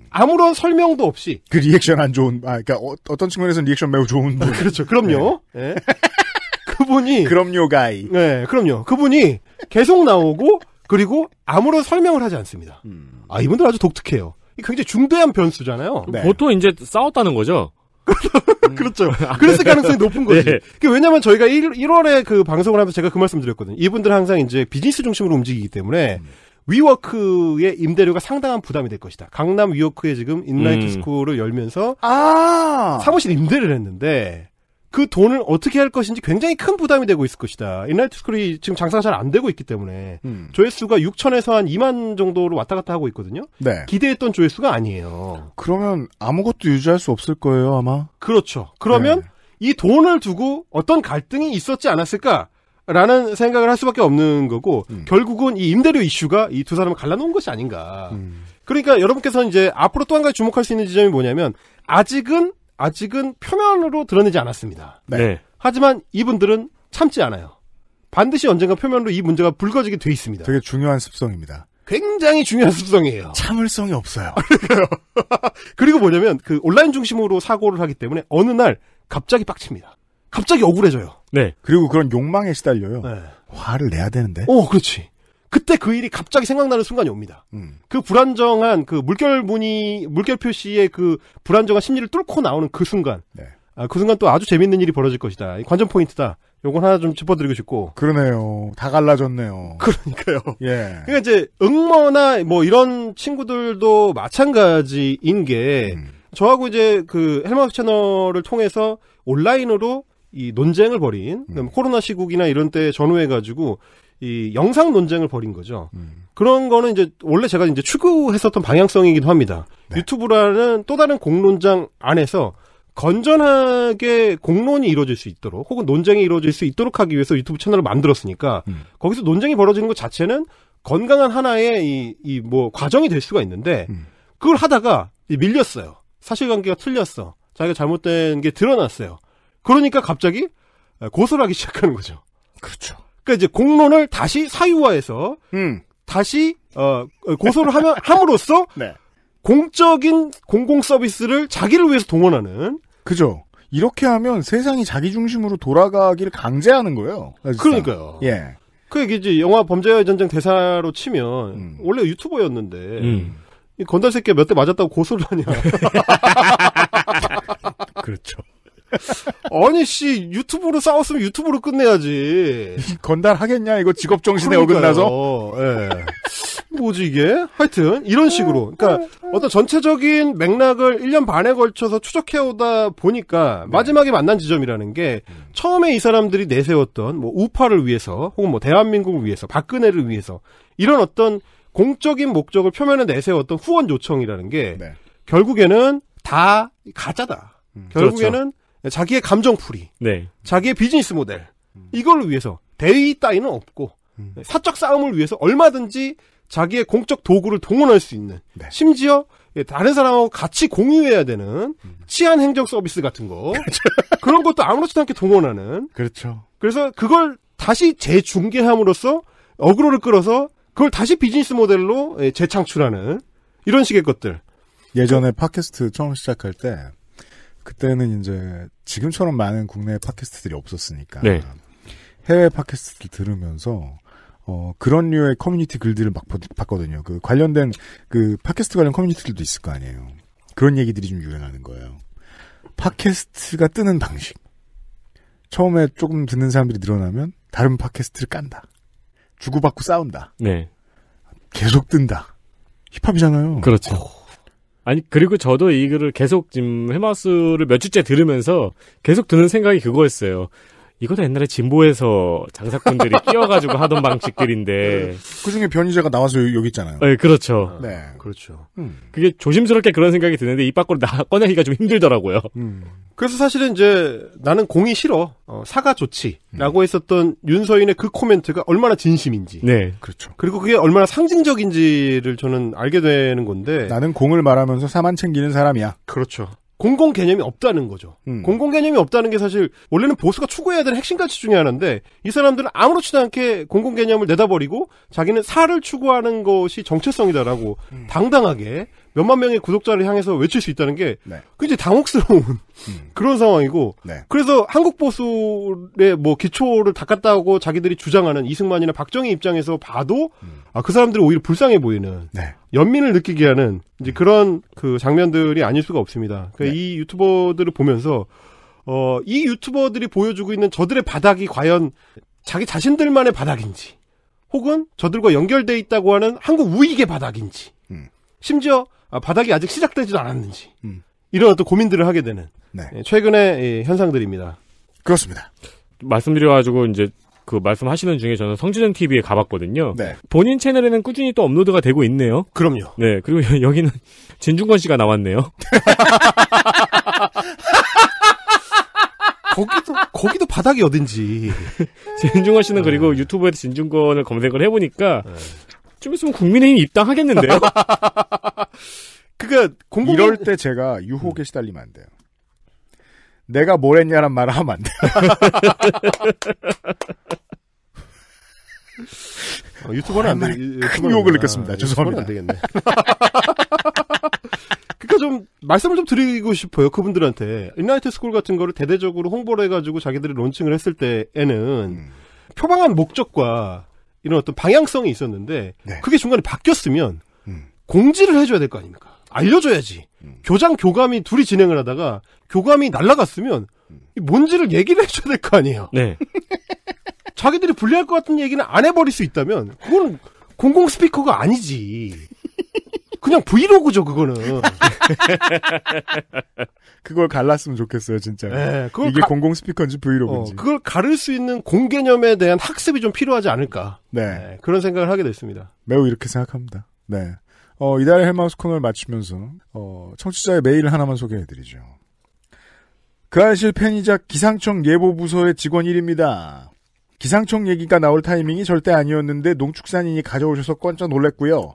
Speaker 2: 아무런 설명도 없이.
Speaker 3: 그 리액션 안 좋은, 그러니까 어떤 측면에서는 리액션 매우 좋은 분.
Speaker 2: 그렇죠. 그럼요. 네. 그분이.
Speaker 3: 그럼요, 가이.
Speaker 2: 네, 그럼요. 그분이 계속 나오고 그리고 아무런 설명을 하지 않습니다. 이분들 아주 독특해요. 굉장히 중대한 변수잖아요.
Speaker 4: 네. 보통 이제 싸웠다는 거죠.
Speaker 2: 그렇죠. 그랬을 가능성이 높은 거지. 네. 왜냐면 저희가 1월에 그 방송을 하면서 제가 그 말씀 드렸거든요. 이분들은 항상 이제 비즈니스 중심으로 움직이기 때문에 위워크의 임대료가 상당한 부담이 될 것이다. 강남 위워크에 지금 인라이트 스쿨을 열면서 사무실 임대를 했는데 그 돈을 어떻게 할 것인지 굉장히 큰 부담이 되고 있을 것이다. 인라이트 스쿨이 지금 장사가 잘 안 되고 있기 때문에 조회수가 6천에서 한 2만 정도로 왔다 갔다 하고 있거든요.
Speaker 3: 네.
Speaker 2: 기대했던 조회수가 아니에요.
Speaker 3: 그러면 아무것도 유지할 수 없을 거예요, 아마.
Speaker 2: 그렇죠. 그러면 이 돈을 두고 어떤 갈등이 있었지 않았을까라는 생각을 할 수밖에 없는 거고 결국은 이 임대료 이슈가 이 두 사람을 갈라놓은 것이 아닌가. 그러니까 여러분께서는 이제 앞으로 또 한 가지 주목할 수 있는 지점이 뭐냐면 아직은 표면으로 드러내지 않았습니다.
Speaker 3: 네.
Speaker 2: 하지만 이분들은 참지 않아요. 반드시 언젠가 표면으로 이 문제가 불거지게 돼 있습니다.
Speaker 3: 되게 중요한 습성입니다.
Speaker 2: 굉장히 중요한 습성이에요.
Speaker 3: 참을성이 없어요.
Speaker 2: 그리고 뭐냐면 그 온라인 중심으로 사고를 하기 때문에 어느 날 갑자기 빡칩니다. 갑자기 억울해져요.
Speaker 4: 네.
Speaker 3: 그리고 그런 욕망에 시달려요.
Speaker 2: 네.
Speaker 3: 화를 내야 되는데.
Speaker 2: 그렇지. 그때 그 일이 갑자기 생각나는 순간이 옵니다. 그 불안정한 그 물결 표시의 그 불안정한 심리를 뚫고 나오는 그 순간.
Speaker 3: 네.
Speaker 2: 그 순간 또 아주 재밌는 일이 벌어질 것이다. 관전 포인트다. 요건 하나 좀 짚어드리고 싶고.
Speaker 3: 그러네요. 다 갈라졌네요.
Speaker 2: 그러니까요.
Speaker 3: 예.
Speaker 2: 그러니까 이제 응모나 뭐 이런 친구들도 마찬가지인 게 저하고 이제 그 헬마우스 채널을 통해서 온라인으로 이 논쟁을 벌인 코로나 시국이나 이런 때 전후해가지고 이 영상 논쟁을 벌인 거죠. 그런 거는 이제 원래 제가 이제 추구했었던 방향성이기도 합니다. 네. 유튜브라는 또 다른 공론장 안에서 건전하게 공론이 이루어질 수 있도록 혹은 논쟁이 이루어질 수 있도록 하기 위해서 유튜브 채널을 만들었으니까 거기서 논쟁이 벌어지는 것 자체는 건강한 하나의 뭐 과정이 될 수가 있는데 그걸 하다가 밀렸어요. 사실관계가 틀렸어. 자기가 잘못된 게 드러났어요. 그러니까 갑자기 고소를 하기 시작하는 거죠.
Speaker 3: 그렇죠.
Speaker 2: 그러니까 이제 공론을 다시 사유화해서 다시 고소를 함으로써
Speaker 3: 네.
Speaker 2: 공적인 공공 서비스를 자기를 위해서 동원하는.
Speaker 3: 그죠. 이렇게 하면 세상이 자기 중심으로 돌아가기를 강제하는 거예요. 사실상.
Speaker 2: 그러니까요.
Speaker 3: 예.
Speaker 2: 그게 이제 영화 범죄와의 전쟁 대사로 치면 원래 유튜버였는데 이 건달 새끼가 몇 대 맞았다고 고소를 하냐.
Speaker 3: 그렇죠.
Speaker 2: 아니 씨 유튜브로 싸웠으면 유튜브로 끝내야지.
Speaker 3: 건달 하겠냐 이거 직업 정신에 어긋나서.
Speaker 2: 예. 뭐지 이게? 하여튼 이런 식으로. 그러니까 어떤 전체적인 맥락을 1년 반에 걸쳐서 추적해오다 보니까 마지막에 만난 지점이라는 게 처음에 이 사람들이 내세웠던 뭐 우파를 위해서 혹은 뭐 대한민국을 위해서 박근혜를 위해서 이런 어떤 공적인 목적을 표면에 내세웠던 후원 요청이라는 게 결국에는 다 가짜다. 결국에는 그렇죠. 자기의 감정풀이, 자기의 비즈니스 모델 이걸 위해서 대의 따위는 없고 사적 싸움을 위해서 얼마든지 자기의 공적 도구를 동원할 수 있는 심지어 다른 사람하고 같이 공유해야 되는 치안 행정 서비스 같은 거 그런 것도 아무렇지도 않게 동원하는
Speaker 3: 그렇죠.
Speaker 2: 그래서 그걸 다시 재중계함으로써 어그로를 끌어서 그걸 다시 비즈니스 모델로 재창출하는 이런 식의 것들.
Speaker 3: 예전에 팟캐스트 처음 시작할 때 그때는 이제 지금처럼 많은 국내 팟캐스트들이 없었으니까 해외 팟캐스트를 들으면서 그런 류의 커뮤니티 글들을 막 봤거든요. 그 관련된 그 팟캐스트 관련 커뮤니티들도 있을 거 아니에요. 그런 얘기들이 좀 유행하는 거예요. 팟캐스트가 뜨는 방식. 처음에 조금 듣는 사람들이 늘어나면 다른 팟캐스트를 깐다. 주고받고 싸운다. 계속 뜬다. 힙합이잖아요.
Speaker 4: 그렇죠. 아니 그리고 저도 이 글을 계속 지금 헬마우스를 몇 주째 들으면서 계속 드는 생각이 그거였어요. 이것도 옛날에 진보에서 장사꾼들이 끼워가지고 하던 방식들인데.
Speaker 3: 그중에 변희재가 나와서 여기 있잖아요.
Speaker 4: 네, 그렇죠.
Speaker 3: 네,
Speaker 2: 그렇죠.
Speaker 4: 그게 조심스럽게 그런 생각이 드는데 입 밖으로 꺼내기가 좀 힘들더라고요.
Speaker 2: 그래서 사실은 이제 나는 공이 싫어. 사과 좋지라고 했었던 윤서인의 그 코멘트가 얼마나 진심인지.
Speaker 4: 네,
Speaker 3: 그렇죠.
Speaker 2: 그리고 그게 얼마나 상징적인지를 저는 알게 되는 건데.
Speaker 3: 나는 공을 말하면서 사만 챙기는 사람이야.
Speaker 2: 그렇죠. 공공 개념이 없다는 거죠. 공공 개념이 없다는 게 사실 원래는 보수가 추구해야 되는 핵심 가치 중에 하나인데 이 사람들은 아무렇지도 않게 공공 개념을 내다버리고 자기는 사를 추구하는 것이 정체성이다라고 당당하게 몇만 명의 구독자를 향해서 외칠 수 있다는 게 굉장히 당혹스러운 그런 상황이고 그래서 한국 보수의 뭐 기초를 닦았다고 자기들이 주장하는 이승만이나 박정희 입장에서 봐도 그 사람들이 오히려 불쌍해 보이는 연민을 느끼게 하는 이제 그런 그 장면들이 아닐 수가 없습니다. 그러니까 이 유튜버들을 보면서 이 유튜버들이 보여주고 있는 저들의 바닥이 과연 자기 자신들만의 바닥인지 혹은 저들과 연결돼 있다고 하는 한국 우익의 바닥인지 심지어 바닥이 아직 시작되지도 않았는지 이런 어떤 고민들을 하게 되는 최근의 현상들입니다.
Speaker 3: 그렇습니다.
Speaker 4: 말씀드려가지고 이제 그 말씀하시는 중에 저는 성지전 TV에 가봤거든요. 본인 채널에는 꾸준히 또 업로드가 되고 있네요.
Speaker 2: 그럼요.
Speaker 4: 네, 그리고 여기는 진중권 씨가 나왔네요.
Speaker 2: 거기도 바닥이 어딘지.
Speaker 4: 진중권 씨는 그리고 유튜브에서 진중권을 검색을 해보니까 좀 있으면 국민의힘 입당하겠는데요.
Speaker 2: 그니까
Speaker 3: 이럴 때 제가 유혹에 시달리면 안 돼요. 내가 뭘 했냐란 말을 하면 안 돼요.
Speaker 2: 유튜버는 안 돼.
Speaker 3: 큰 유혹을 느꼈습니다. 죄송합니다.
Speaker 2: 안 되겠네. 그러니까 좀 말씀을 좀 드리고 싶어요. 그분들한테 인라이트 스쿨 같은 거를 대대적으로 홍보를 해가지고 자기들이 론칭을 했을 때에는 표방한 목적과 이런 어떤 방향성이 있었는데 그게 중간에 바뀌었으면 공지를 해줘야 될 거 아닙니까? 알려줘야지. 교장 교감이 둘이 진행을 하다가 교감이 날아갔으면 뭔지를 얘기를 해줘야 될 거 아니에요. 자기들이 불리할 것 같은 얘기는 안 해버릴 수 있다면 그건 공공 스피커가 아니지. 그냥 브이로그죠, 그거는.
Speaker 3: 그걸 갈랐으면 좋겠어요, 진짜. 이게 공공 스피커인지 브이로그인지.
Speaker 2: 그걸 가를 수 있는 공개념에 대한 학습이 좀 필요하지 않을까. 그런 생각을 하게 됐습니다.
Speaker 3: 매우 이렇게 생각합니다. 이달의 헬마우스 코너를 마치면서 청취자의 메일을 하나만 소개해드리죠. 그 아실 팬이자 기상청 예보부서의 직원 1입니다. 기상청 얘기가 나올 타이밍이 절대 아니었는데 농축산인이 가져오셔서 깜짝 놀랐고요.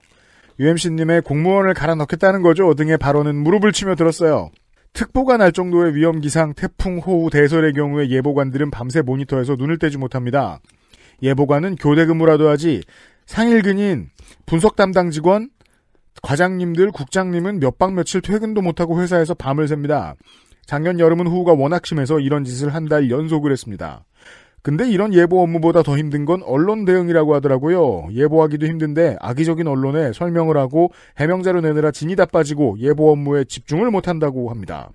Speaker 3: UMC님의 공무원을 갈아 넣겠다는 거죠 등의 발언은 무릎을 치며 들었어요. 특보가 날 정도의 위험기상, 태풍, 호우, 대설의 경우에 예보관들은 밤새 모니터에서 눈을 떼지 못합니다. 예보관은 교대 근무라도 하지 상일근인 분석 담당 직원, 과장님들, 국장님은 몇 박 며칠 퇴근도 못하고 회사에서 밤을 샙니다. 작년 여름은 호우가 워낙 심해서 이런 짓을 한 달 연속을 했습니다. 근데 이런 예보 업무보다 더 힘든 건 언론 대응이라고 하더라고요. 예보하기도 힘든데 악의적인 언론에 설명을 하고 해명자료 내느라 진이 다 빠지고 예보 업무에 집중을 못한다고 합니다.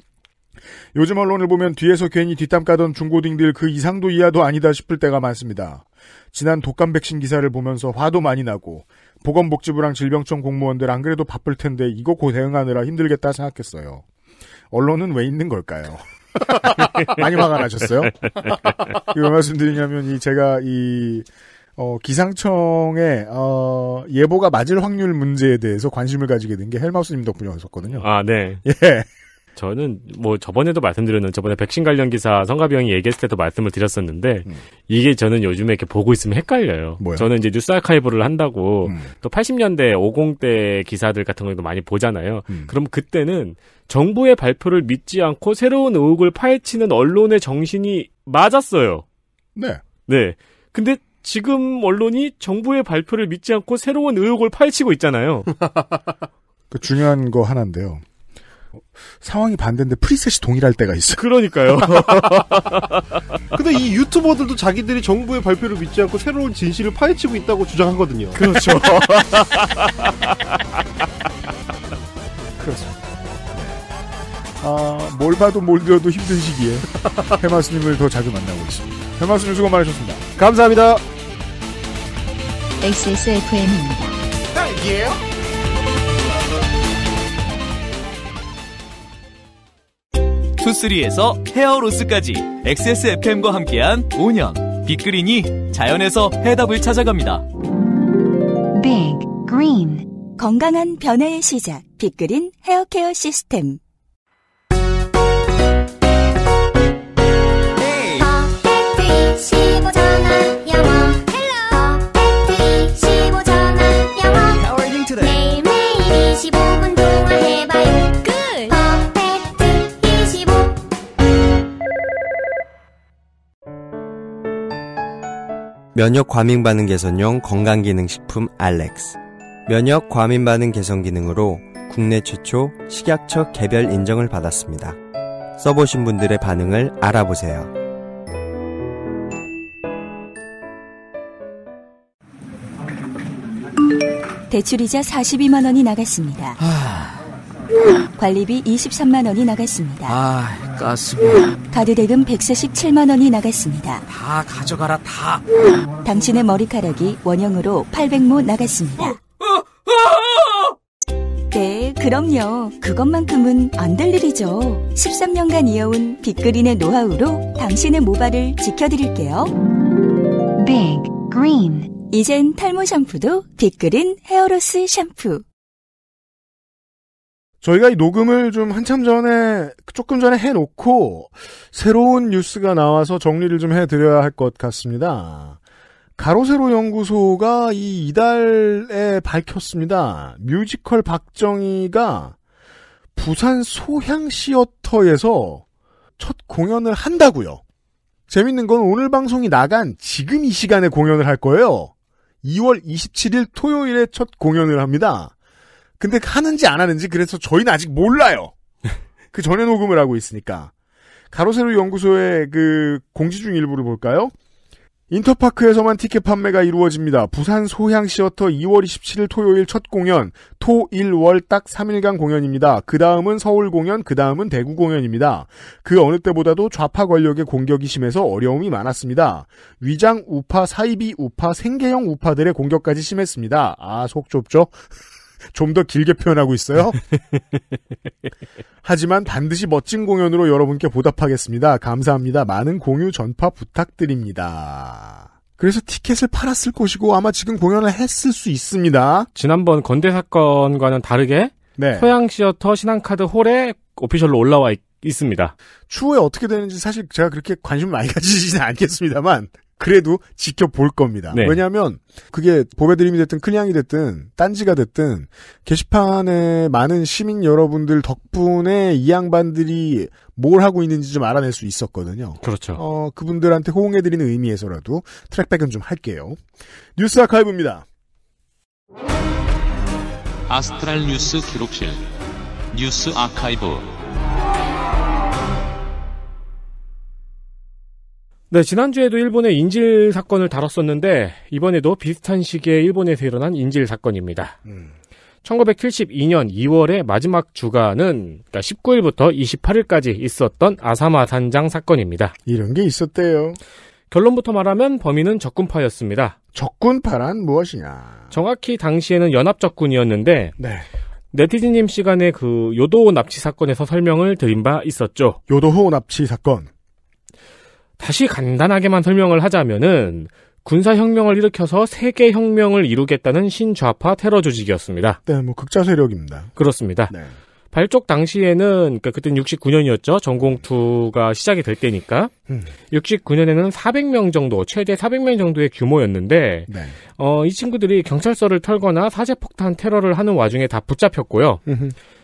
Speaker 3: 요즘 언론을 보면 뒤에서 괜히 뒷담 까던 중고딩들 그 이상도 이하도 아니다 싶을 때가 많습니다. 지난 독감 백신 기사를 보면서 화도 많이 나고 보건복지부랑 질병청 공무원들 안 그래도 바쁠 텐데 이거 고 대응하느라 힘들겠다 생각했어요. 언론은 왜 있는 걸까요? 많이 화가 나셨어요? 왜 말씀드리냐면 제가 기상청의 예보가 맞을 확률 문제에 대해서 관심을 가지게 된 게 헬마우스님 덕분이었었거든요.
Speaker 4: 아, 네.
Speaker 3: 예.
Speaker 4: 저는 저번에도 말씀드렸는데 저번에 백신 관련 기사 성가병이 얘기했을 때도 말씀을 드렸었는데 이게 저는 요즘에 이렇게 보고 있으면 헷갈려요.
Speaker 3: 뭐요?
Speaker 4: 저는 이제 뉴스 아카이브를 한다고 또 80년대 50대 기사들 같은 것도 많이 보잖아요. 그럼 그때는 정부의 발표를 믿지 않고 새로운 의혹을 파헤치는 언론의 정신이 맞았어요.
Speaker 3: 네.
Speaker 4: 네. 근데 지금 언론이 정부의 발표를 믿지 않고 새로운 의혹을 파헤치고 있잖아요.
Speaker 3: 그 중요한 거 하나인데요. 상황이 반대인데 프리셋이 동일할 때가 있어요.
Speaker 4: 그러니까요.
Speaker 2: 근데 이 유튜버들도 자기들이 정부의 발표를 믿지 않고 새로운 진실을 파헤치고 있다고 주장하거든요.
Speaker 4: 그렇죠.
Speaker 3: 그렇습니다. 뭘 봐도 뭘 들어도 힘든 시기에 해마스님을 더 자주 만나고 있습니다. 해마스님 수고 많으셨습니다.
Speaker 2: 감사합니다.
Speaker 1: XSFM입니다.
Speaker 2: 딸기예요?
Speaker 11: 투쓰리에서 헤어로스까지 XSFM과 함께한 5년 빅그린이 자연에서 해답을 찾아갑니다.
Speaker 12: Big Green 건강한 변화의 시작 빅그린 헤어케어 시스템.
Speaker 13: 면역 과민 반응 개선용 건강기능식품 알렉스. 면역 과민 반응 개선 기능으로 국내 최초 식약처 개별 인정을 받았습니다. 써보신 분들의 반응을 알아보세요.
Speaker 12: 대출이자 42만 원이 나갔습니다. 관리비 23만 원이 나갔습니다.
Speaker 11: 가스비.
Speaker 12: 카드 대금 147만 원이 나갔습니다.
Speaker 11: 다 가져가라, 다.
Speaker 12: 당신의 머리카락이 원형으로 800모 나갔습니다. 네, 그럼요. 그것만큼은 안 될 일이죠. 13년간 이어온 빅그린의 노하우로 당신의 모발을 지켜드릴게요. Big Green. 이젠 탈모 샴푸도 빅그린 헤어로스 샴푸.
Speaker 3: 저희가 이 녹음을 좀 조금 전에 해놓고 새로운 뉴스가 나와서 정리를 좀 해드려야 할 것 같습니다. 가로세로 연구소가 이달에 밝혔습니다. 뮤지컬 박정희가 부산 소향시어터에서 첫 공연을 한다고요. 재밌는 건 오늘 방송이 나간 지금 이 시간에 공연을 할 거예요. 2월 27일 토요일에 첫 공연을 합니다. 근데 하는지 안 하는지 그래서 저희는 아직 몰라요. 그 전에 녹음을 하고 있으니까. 가로세로 연구소의 그 공지 중 일부를 볼까요? 인터파크에서만 티켓 판매가 이루어집니다. 부산 소향시어터 2월 27일 토요일 첫 공연, 토, 일, 월 딱 3일간 공연입니다. 그 다음은 서울 공연, 그 다음은 대구 공연입니다. 그 어느 때보다도 좌파 권력의 공격이 심해서 어려움이 많았습니다. 위장 우파, 사이비 우파, 생계형 우파들의 공격까지 심했습니다. 속 좁죠? 좀 더 길게 표현하고 있어요. 하지만 반드시 멋진 공연으로 여러분께 보답하겠습니다. 감사합니다. 많은 공유 전파 부탁드립니다. 그래서 티켓을 팔았을 것이고 아마 지금 공연을 했을 수 있습니다.
Speaker 4: 지난번 건대 사건과는 다르게 소양시어터 신한카드 홀에 오피셜로 올라와 있습니다.
Speaker 3: 추후에 어떻게 되는지 사실 제가 그렇게 관심을 많이 가지지는 않겠습니다만 그래도 지켜볼 겁니다.
Speaker 4: 네.
Speaker 3: 왜냐하면 그게 보배드림이 됐든 클리앙이 됐든 딴지가 됐든 게시판에 많은 시민 여러분들 덕분에 이 양반들이 뭘 하고 있는지 좀 알아낼 수 있었거든요.
Speaker 4: 그렇죠.
Speaker 3: 그분들한테 호응해드리는 의미에서라도 트랙백은 좀 할게요. 뉴스 아카이브입니다.
Speaker 14: 아스트랄 뉴스 기록실 뉴스 아카이브.
Speaker 4: 네, 지난주에도 일본의 인질 사건을 다뤘었는데 이번에도 비슷한 시기에 일본에서 일어난 인질 사건입니다. 1972년 2월의 마지막 주간은 그러니까 19일부터 28일까지 있었던 아사마 산장 사건입니다.
Speaker 3: 이런 게 있었대요.
Speaker 4: 결론부터 말하면 범인은 적군파였습니다.
Speaker 3: 적군파란 무엇이냐?
Speaker 4: 정확히 당시에는 연합적군이었는데
Speaker 3: 네.
Speaker 4: 네티즌님 시간에 그 요도호 납치 사건에서 설명을 드린 바 있었죠.
Speaker 3: 요도호 납치 사건.
Speaker 4: 다시 간단하게만 설명을 하자면은 군사혁명을 일으켜서 세계혁명을 이루겠다는 신좌파 테러 조직이었습니다.
Speaker 3: 네, 뭐 극자 세력입니다.
Speaker 4: 그렇습니다.
Speaker 3: 네.
Speaker 4: 발족 당시에는 그러니까 그때는 69년이었죠. 전공투가 시작이 될 때니까 69년에는 400명 정도, 최대 400명 정도의 규모였는데
Speaker 3: 네.
Speaker 4: 이 친구들이 경찰서를 털거나 사제폭탄 테러를 하는 와중에 다 붙잡혔고요.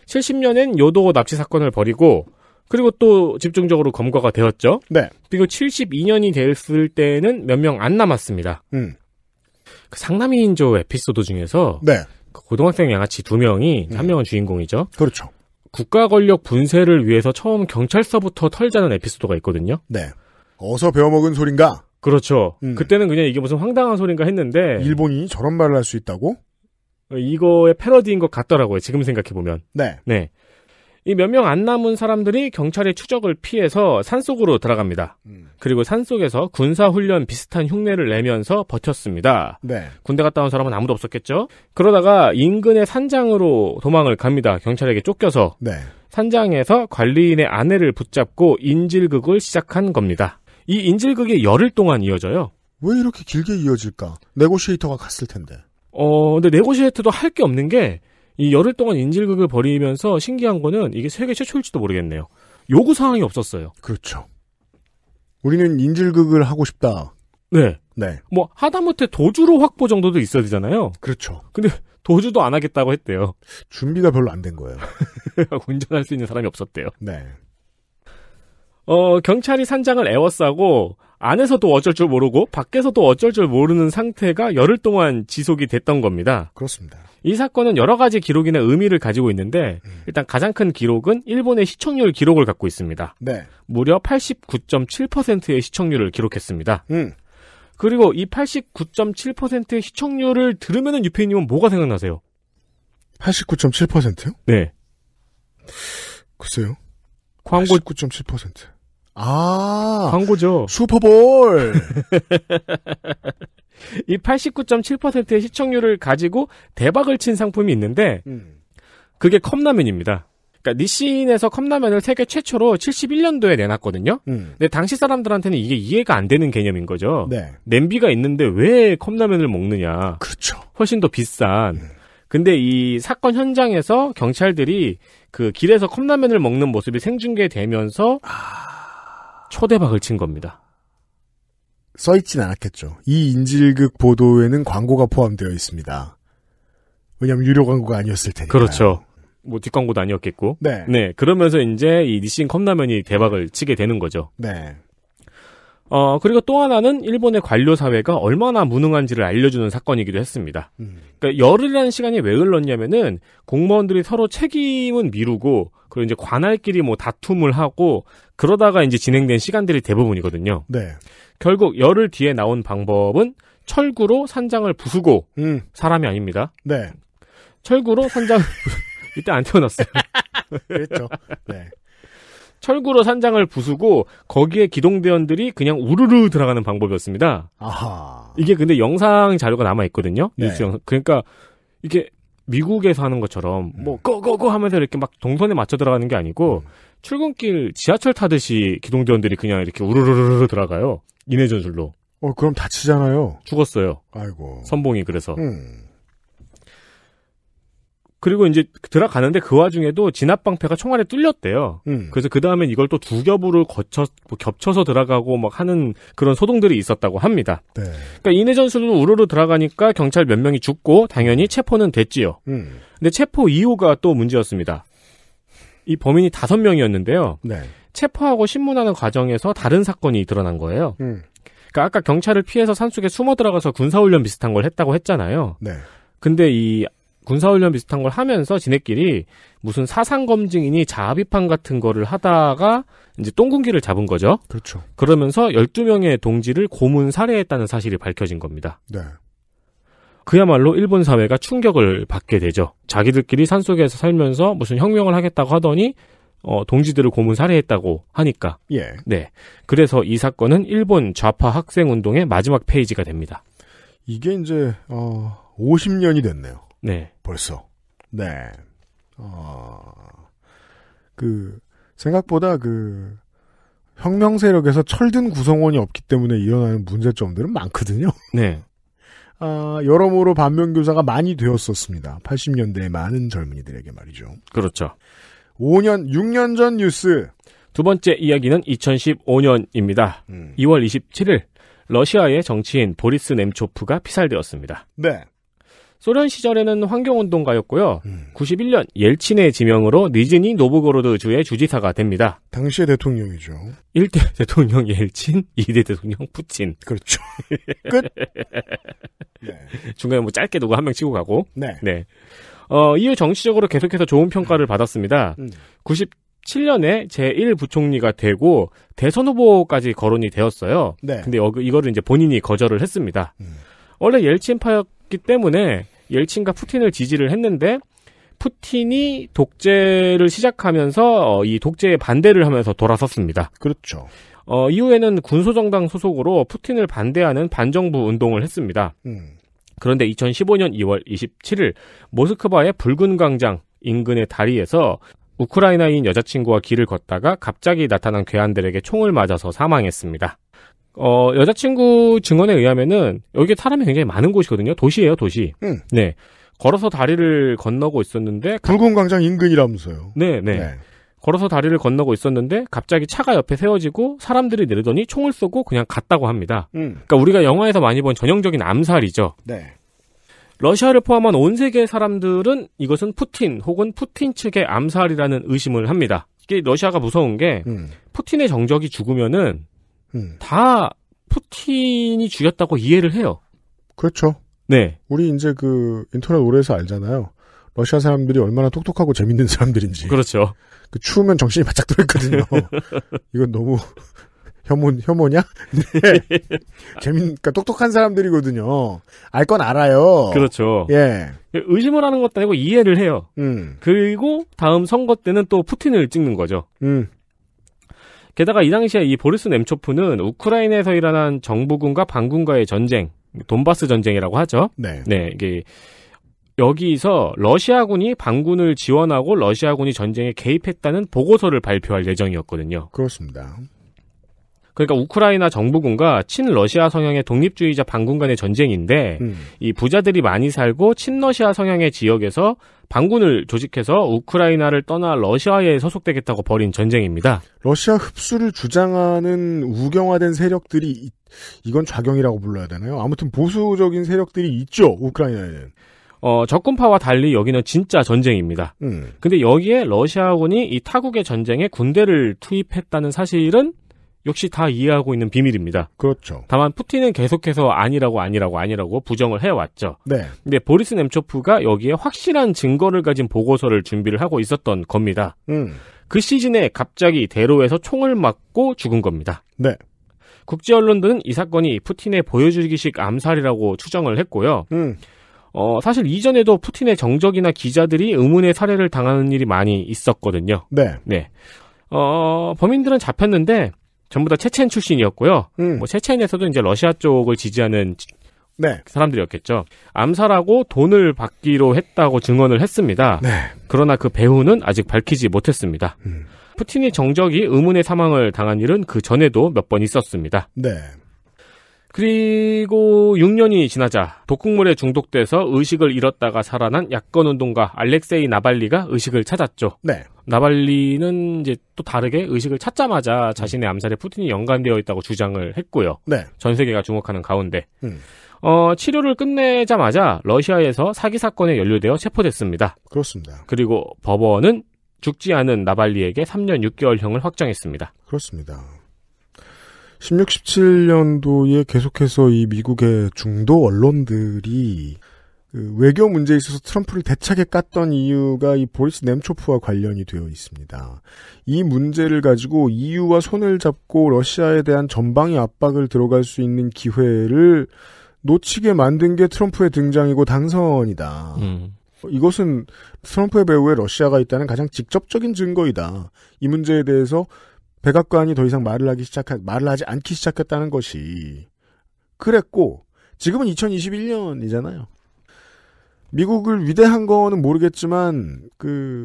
Speaker 4: 70년엔 요도호 납치 사건을 벌이고 그리고 또 집중적으로 검거가 되었죠.
Speaker 3: 네.
Speaker 4: 그리고 72년이 됐을 때는 몇 명 안 남았습니다. 그 상남이인조 에피소드 중에서
Speaker 3: 네.
Speaker 4: 그 고등학생 양아치 2명이 한 명은 주인공이죠.
Speaker 3: 그렇죠.
Speaker 4: 국가 권력 분쇄를 위해서 처음 경찰서부터 털자는 에피소드가 있거든요.
Speaker 3: 네. 어서 배워먹은 소린가?
Speaker 4: 그렇죠. 그때는 그냥 이게 무슨 황당한 소린가 했는데
Speaker 3: 일본인이 저런 말을 할 수 있다고?
Speaker 4: 이거의 패러디인 것 같더라고요. 지금 생각해보면.
Speaker 3: 네.
Speaker 4: 네. 이 몇 명 안 남은 사람들이 경찰의 추적을 피해서 산속으로 들어갑니다. 그리고 산속에서 군사훈련 비슷한 흉내를 내면서 버텼습니다.
Speaker 3: 네.
Speaker 4: 군대 갔다 온 사람은 아무도 없었겠죠? 그러다가 인근의 산장으로 도망을 갑니다. 경찰에게 쫓겨서.
Speaker 3: 네.
Speaker 4: 산장에서 관리인의 아내를 붙잡고 인질극을 시작한 겁니다. 이 인질극이 열흘 동안 이어져요.
Speaker 3: 왜 이렇게 길게 이어질까? 네고시에이터가 갔을 텐데.
Speaker 4: 근데 네고시에이터도 할 게 없는 게 이 열흘 동안 인질극을 벌이면서 신기한 거는 이게 세계 최초일지도 모르겠네요. 요구사항이 없었어요.
Speaker 3: 그렇죠. 우리는 인질극을 하고 싶다.
Speaker 4: 네.
Speaker 3: 네.
Speaker 4: 뭐 하다못해 도주로 확보 정도도 있어야 되잖아요.
Speaker 3: 그렇죠.
Speaker 4: 근데 도주도 안 하겠다고 했대요.
Speaker 3: 준비가 별로 안 된 거예요.
Speaker 4: 운전할 수 있는 사람이 없었대요.
Speaker 3: 네.
Speaker 4: 경찰이 산장을 에워싸고 안에서도 어쩔 줄 모르고 밖에서도 어쩔 줄 모르는 상태가 열흘 동안 지속이 됐던 겁니다.
Speaker 3: 그렇습니다.
Speaker 4: 이 사건은 여러 가지 기록이나 의미를 가지고 있는데 일단 가장 큰 기록은 일본의 시청률 기록을 갖고 있습니다.
Speaker 3: 네.
Speaker 4: 무려 89.7%의 시청률을 기록했습니다. 그리고 이 89.7%의 시청률을 들으면은 유페이님은 뭐가 생각나세요?
Speaker 3: 89.7%요?
Speaker 4: 네.
Speaker 3: 글쎄요.
Speaker 4: 광고
Speaker 3: 89.7%. 아,
Speaker 4: 광고죠.
Speaker 3: 슈퍼볼.
Speaker 4: 이 89.7%의 시청률을 가지고 대박을 친 상품이 있는데 그게 컵라면입니다. 그러니까 니신에서 컵라면을 세계 최초로 71년도에 내놨거든요. 근데 당시 사람들한테는 이게 이해가 안 되는 개념인 거죠.
Speaker 3: 네.
Speaker 4: 냄비가 있는데 왜 컵라면을 먹느냐.
Speaker 3: 그렇죠.
Speaker 4: 훨씬 더 비싼. 근데 이 사건 현장에서 경찰들이 그 길에서 컵라면을 먹는 모습이 생중계되면서 초대박을 친 겁니다.
Speaker 3: 써있진 않았겠죠. 이 인질극 보도에는 광고가 포함되어 있습니다. 왜냐하면 유료 광고가 아니었을 테니까.
Speaker 4: 그렇죠. 뭐 뒷광고도 아니었겠고.
Speaker 3: 네.
Speaker 4: 네. 그러면서 이제 이 니신 컵라면이 대박을 치게 되는 거죠.
Speaker 3: 네.
Speaker 4: 그리고 또 하나는 일본의 관료 사회가 얼마나 무능한지를 알려주는 사건이기도 했습니다. 그러니까 열흘이라는 시간이 왜 흘렀냐면은 공무원들이 서로 책임은 미루고 그리고 이제 관할끼리 뭐 다툼을 하고 그러다가 이제 진행된 시간들이 대부분이거든요.
Speaker 3: 네.
Speaker 4: 결국 열흘 뒤에 나온 방법은 철구로 산장을 부수고 사람이 아닙니다.
Speaker 3: 네.
Speaker 4: 철구로 산장을 이때 안 태어났어요.
Speaker 3: 그랬죠. 네.
Speaker 4: 철구로 산장을 부수고 거기에 기동대원들이 그냥 우르르 들어가는 방법이었습니다.
Speaker 3: 아하.
Speaker 4: 이게 근데 영상 자료가 남아 있거든요.
Speaker 3: 네.
Speaker 4: 뉴스 영상. 그러니까 이게 미국에서 하는 것처럼 뭐 고고고 하면서 이렇게 막 동선에 맞춰 들어가는 게 아니고 출근길 지하철 타듯이 기동대원들이 그냥 이렇게 우르르르 들어가요. 인해 전술로.
Speaker 3: 그럼 다치잖아요.
Speaker 4: 죽었어요.
Speaker 3: 아이고.
Speaker 4: 선봉이 그래서. 그리고 이제 들어가는데 그 와중에도 진압방패가 총알에 뚫렸대요. 그래서 그 다음엔 이걸 또 두 겹으로 겹쳐서 들어가고 막 하는 그런 소동들이 있었다고 합니다.
Speaker 3: 네.
Speaker 4: 그러니까 이내 전술로 우르르 들어가니까 경찰 몇 명이 죽고 당연히 체포는 됐지요. 근데 체포 이후가 또 문제였습니다. 이 범인이 5명이었는데요.
Speaker 3: 네.
Speaker 4: 체포하고 신문하는 과정에서 다른 사건이 드러난 거예요. 그러니까 아까 경찰을 피해서 산속에 숨어 들어가서 군사훈련 비슷한 걸 했다고 했잖아요.
Speaker 3: 네.
Speaker 4: 근데 이 군사훈련 비슷한 걸 하면서 지네끼리 무슨 사상검증이니 자아비판 같은 거를 하다가 이제 똥군기를 잡은 거죠.
Speaker 3: 그렇죠.
Speaker 4: 그러면서 12명의 동지를 고문 살해했다는 사실이 밝혀진 겁니다.
Speaker 3: 네.
Speaker 4: 그야말로 일본 사회가 충격을 받게 되죠. 자기들끼리 산속에서 살면서 무슨 혁명을 하겠다고 하더니 동지들을 고문 살해했다고 하니까.
Speaker 3: 예.
Speaker 4: 네. 그래서 이 사건은 일본 좌파 학생 운동의 마지막 페이지가 됩니다.
Speaker 3: 이게 이제 50년이 됐네요.
Speaker 4: 네.
Speaker 3: 벌써. 네. 생각보다 혁명 세력에서 철든 구성원이 없기 때문에 일어나는 문제점들은 많거든요.
Speaker 4: 네.
Speaker 3: 여러모로 반면교사가 많이 되었었습니다. 80년대의 많은 젊은이들에게 말이죠.
Speaker 4: 그렇죠.
Speaker 3: 6년 전 뉴스.
Speaker 4: 두 번째 이야기는 2015년입니다. 2월 27일 러시아의 정치인 보리스 nem초프가 피살되었습니다.
Speaker 3: 네.
Speaker 4: 소련 시절에는 환경운동가였고요. 91년 옐친의 지명으로 니즈니 노브고로드 주의 주지사가 됩니다.
Speaker 3: 당시의 대통령이죠.
Speaker 4: 1대 대통령 옐친, 2대 대통령 푸친.
Speaker 3: 그렇죠. 끝.
Speaker 4: 네. 중간에 뭐 짧게 누구 한 명 치고 가고.
Speaker 3: 네.
Speaker 4: 네. 이후 정치적으로 계속해서 좋은 평가를 받았습니다. 97년에 제1부총리가 되고 대선 후보까지 거론이 되었어요.
Speaker 3: 네.
Speaker 4: 근데 이거를 이제 본인이 거절을 했습니다. 원래 옐친파였기 때문에 옐친과 푸틴을 지지를 했는데 푸틴이 독재를 시작하면서 이 독재에 반대를 하면서 돌아섰습니다.
Speaker 3: 그렇죠.
Speaker 4: 이후에는 군소정당 소속으로 푸틴을 반대하는 반정부 운동을 했습니다. 그런데 2015년 2월 27일 모스크바의 붉은 광장 인근의 다리에서 우크라이나인 여자친구와 길을 걷다가 갑자기 나타난 괴한들에게 총을 맞아서 사망했습니다. 여자친구 증언에 의하면은 여기 사람이 굉장히 많은 곳이거든요. 도시예요, 도시. 네. 걸어서 다리를 건너고 있었는데
Speaker 3: 붉은 광장 인근이라면서요.
Speaker 4: 네. 걸어서 다리를 건너고 있었는데 갑자기 차가 옆에 세워지고 사람들이 내리더니 총을 쏘고 그냥 갔다고 합니다. 그러니까 우리가 영화에서 많이 본 전형적인 암살이죠.
Speaker 3: 네.
Speaker 4: 러시아를 포함한 온 세계의 사람들은 이것은 푸틴 혹은 푸틴 측의 암살이라는 의심을 합니다. 이게 러시아가 무서운 게 푸틴의 정적이 죽으면은 다 푸틴이 죽였다고 이해를 해요.
Speaker 3: 그렇죠.
Speaker 4: 네.
Speaker 3: 우리 이제 인터넷 오래 해서 알잖아요. 러시아 사람들이 얼마나 똑똑하고 재밌는 사람들인지.
Speaker 4: 그렇죠.
Speaker 3: 추우면 정신이 바짝 들어있거든요. 이건 너무 혐오냐? 네. 그러니까 똑똑한 사람들이거든요. 알 건 알아요.
Speaker 4: 그렇죠.
Speaker 3: 예.
Speaker 4: 의심을 하는 것도 아니고 이해를 해요. 그리고 다음 선거 때는 또 푸틴을 찍는 거죠. 게다가 이 당시에 이 보리스 nem초프는 우크라이나에서 일어난 정부군과 반군과의 전쟁, 돈바스 전쟁이라고 하죠.
Speaker 3: 네.
Speaker 4: 네, 이게 여기서 러시아군이 반군을 지원하고 러시아군이 전쟁에 개입했다는 보고서를 발표할 예정이었거든요.
Speaker 3: 그렇습니다.
Speaker 4: 그러니까 우크라이나 정부군과 친러시아 성향의 독립주의자 반군 간의 전쟁인데 이 부자들이 많이 살고 친러시아 성향의 지역에서 반군을 조직해서 우크라이나를 떠나 러시아에 소속되겠다고 벌인 전쟁입니다.
Speaker 3: 러시아 흡수를 주장하는 우경화된 세력들이 이건 좌경이라고 불러야 되나요? 아무튼 보수적인 세력들이 있죠. 우크라이나에는.
Speaker 4: 적군파와 달리 여기는 진짜 전쟁입니다. 근데 여기에 러시아군이 이 타국의 전쟁에 군대를 투입했다는 사실은 역시 다 이해하고 있는 비밀입니다.
Speaker 3: 그렇죠.
Speaker 4: 다만 푸틴은 계속해서 아니라고 부정을 해왔죠.
Speaker 3: 네.
Speaker 4: 근데 보리스 nem초프가 여기에 확실한 증거를 가진 보고서를 준비를 하고 있었던 겁니다. 그 시즌에 갑자기 대로에서 총을 맞고 죽은 겁니다.
Speaker 3: 네.
Speaker 4: 국제 언론들은 이 사건이 푸틴의 보여주기식 암살이라고 추정을 했고요. 사실 이전에도 푸틴의 정적이나 기자들이 의문의 살해를 당하는 일이 많이 있었거든요.
Speaker 3: 네.
Speaker 4: 네. 범인들은 잡혔는데 전부 다 체첸 출신이었고요. 뭐 체첸에서도 이제 러시아 쪽을 지지하는
Speaker 3: 네.
Speaker 4: 사람들이었겠죠. 암살하고 돈을 받기로 했다고 증언을 했습니다.
Speaker 3: 네.
Speaker 4: 그러나 그 배후는 아직 밝히지 못했습니다. 푸틴이 정적이 의문의 사망을 당한 일은 그 전에도 몇 번 있었습니다.
Speaker 3: 네.
Speaker 4: 그리고 6년이 지나자 독극물에 중독돼서 의식을 잃었다가 살아난 야권운동가 알렉세이 나발리가 의식을 찾았죠.
Speaker 3: 네.
Speaker 4: 나발리는 이제 또 다르게 의식을 찾자마자 자신의 암살에 푸틴이 연관되어 있다고 주장을 했고요.
Speaker 3: 네.
Speaker 4: 전 세계가 주목하는 가운데 치료를 끝내자마자 러시아에서 사기 사건에 연루되어 체포됐습니다.
Speaker 3: 그렇습니다.
Speaker 4: 그리고 법원은 죽지 않은 나발리에게 3년 6개월형을 확정했습니다.
Speaker 3: 그렇습니다. 16, 17년도에 계속해서 이 미국의 중도 언론들이 그 외교 문제에 있어서 트럼프를 대차게 깠던 이유가 이 보리스 nem초프와 관련이 되어 있습니다. 이 문제를 가지고 EU와 손을 잡고 러시아에 대한 전방위 압박을 들어갈 수 있는 기회를 놓치게 만든 게 트럼프의 등장이고 당선이다. 이것은 트럼프의 배후에 러시아가 있다는 가장 직접적인 증거이다. 이 문제에 대해서 백악관이 더 이상 말을 하지 않기 시작했다는 것이 그랬고, 지금은 2021년이잖아요. 미국을 위대한 거는 모르겠지만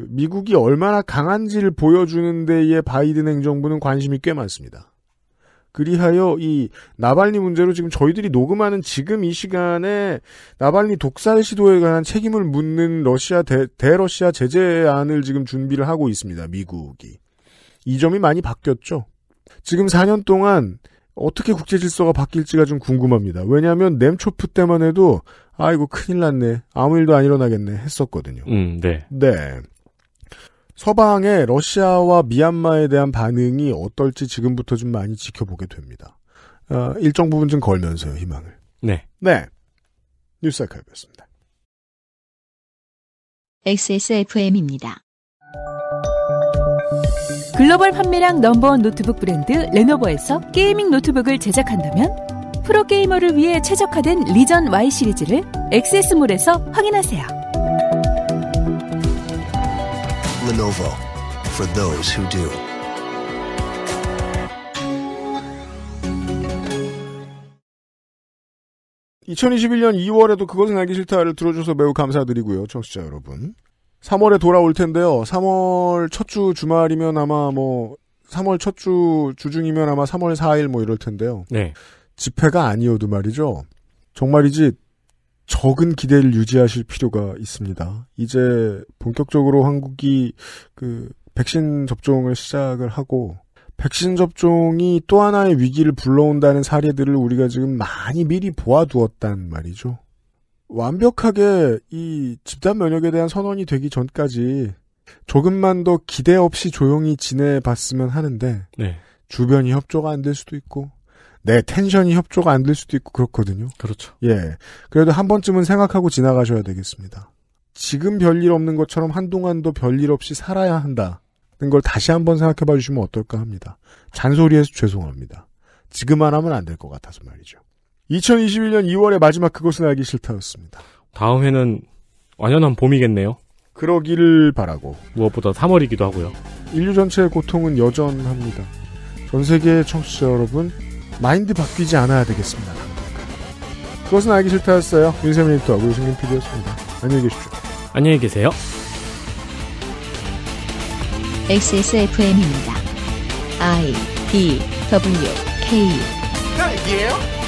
Speaker 3: 미국이 얼마나 강한지를 보여주는 데에 바이든 행정부는 관심이 꽤 많습니다. 그리하여 이 나발리 문제로 지금 저희들이 녹음하는 지금 이 시간에 나발리 독살 시도에 관한 책임을 묻는 대러시아 제재안을 지금 준비를 하고 있습니다. 미국이. 이 점이 많이 바뀌었죠. 지금 4년 동안 어떻게 국제 질서가 바뀔지가 좀 궁금합니다. 왜냐하면 nem초프 때만 해도 아이고 큰일 났네. 아무 일도 안 일어나겠네 했었거든요.
Speaker 4: 네.
Speaker 3: 네. 서방의 러시아와 미얀마에 대한 반응이 어떨지 지금부터 좀 많이 지켜보게 됩니다. 일정 부분 좀 걸면서요, 희망을.
Speaker 4: 네.
Speaker 3: 네. 뉴스 아카이브였습니다.
Speaker 1: XSFM입니다.
Speaker 5: 글로벌 판매량 넘버원 노트북 브랜드 레노버에서 게이밍 노트북을 제작한다면 프로게이머를 위해 최적화된 리전 Y 시리즈를 액세스몰에서 확인하세요.
Speaker 6: Lenovo for those who do.
Speaker 3: (2021년 2월에도) 그것은 알기 싫다를 들어줘서 매우 감사드리고요, 청취자 여러분. 3월에 돌아올 텐데요. 3월 첫 주 주말이면 아마 3월 첫 주 주중이면 아마 3월 4일 이럴 텐데요.
Speaker 4: 네.
Speaker 3: 집회가 아니어도 말이죠. 정말이지 적은 기대를 유지하실 필요가 있습니다. 이제 본격적으로 한국이 백신 접종을 시작을 하고, 백신 접종이 또 하나의 위기를 불러온다는 사례들을 우리가 지금 많이 미리 보아두었단 말이죠. 완벽하게 이 집단 면역에 대한 선언이 되기 전까지 조금만 더 기대 없이 조용히 지내봤으면 하는데,
Speaker 4: 네.
Speaker 3: 주변이 협조가 안 될 수도 있고, 내 텐션이 협조가 안 될 수도 있고 그렇거든요.
Speaker 4: 그렇죠.
Speaker 3: 예. 그래도 한 번쯤은 생각하고 지나가셔야 되겠습니다. 지금 별일 없는 것처럼 한동안도 별일 없이 살아야 한다는 걸 다시 한번 생각해 봐주시면 어떨까 합니다. 잔소리해서 죄송합니다. 지금 안 하면 안 될 것 같아서 말이죠. 2021년 2월의 마지막 그것은 알기 싫다였습니다.
Speaker 4: 다음 해는 완연한 봄이겠네요.
Speaker 3: 그러기를 바라고.
Speaker 4: 무엇보다 3월이기도 하고요.
Speaker 3: 인류 전체의 고통은 여전합니다. 전 세계의 청취자 여러분, 마인드 바뀌지 않아야 되겠습니다. 그것은 알기 싫다였어요. 윤세민 에디터하고 유승균 PD였습니다. 안녕히 계십시오.
Speaker 4: 안녕히 계세요.
Speaker 1: XSFM입니다. I, D, W, K.
Speaker 2: 딸기예요?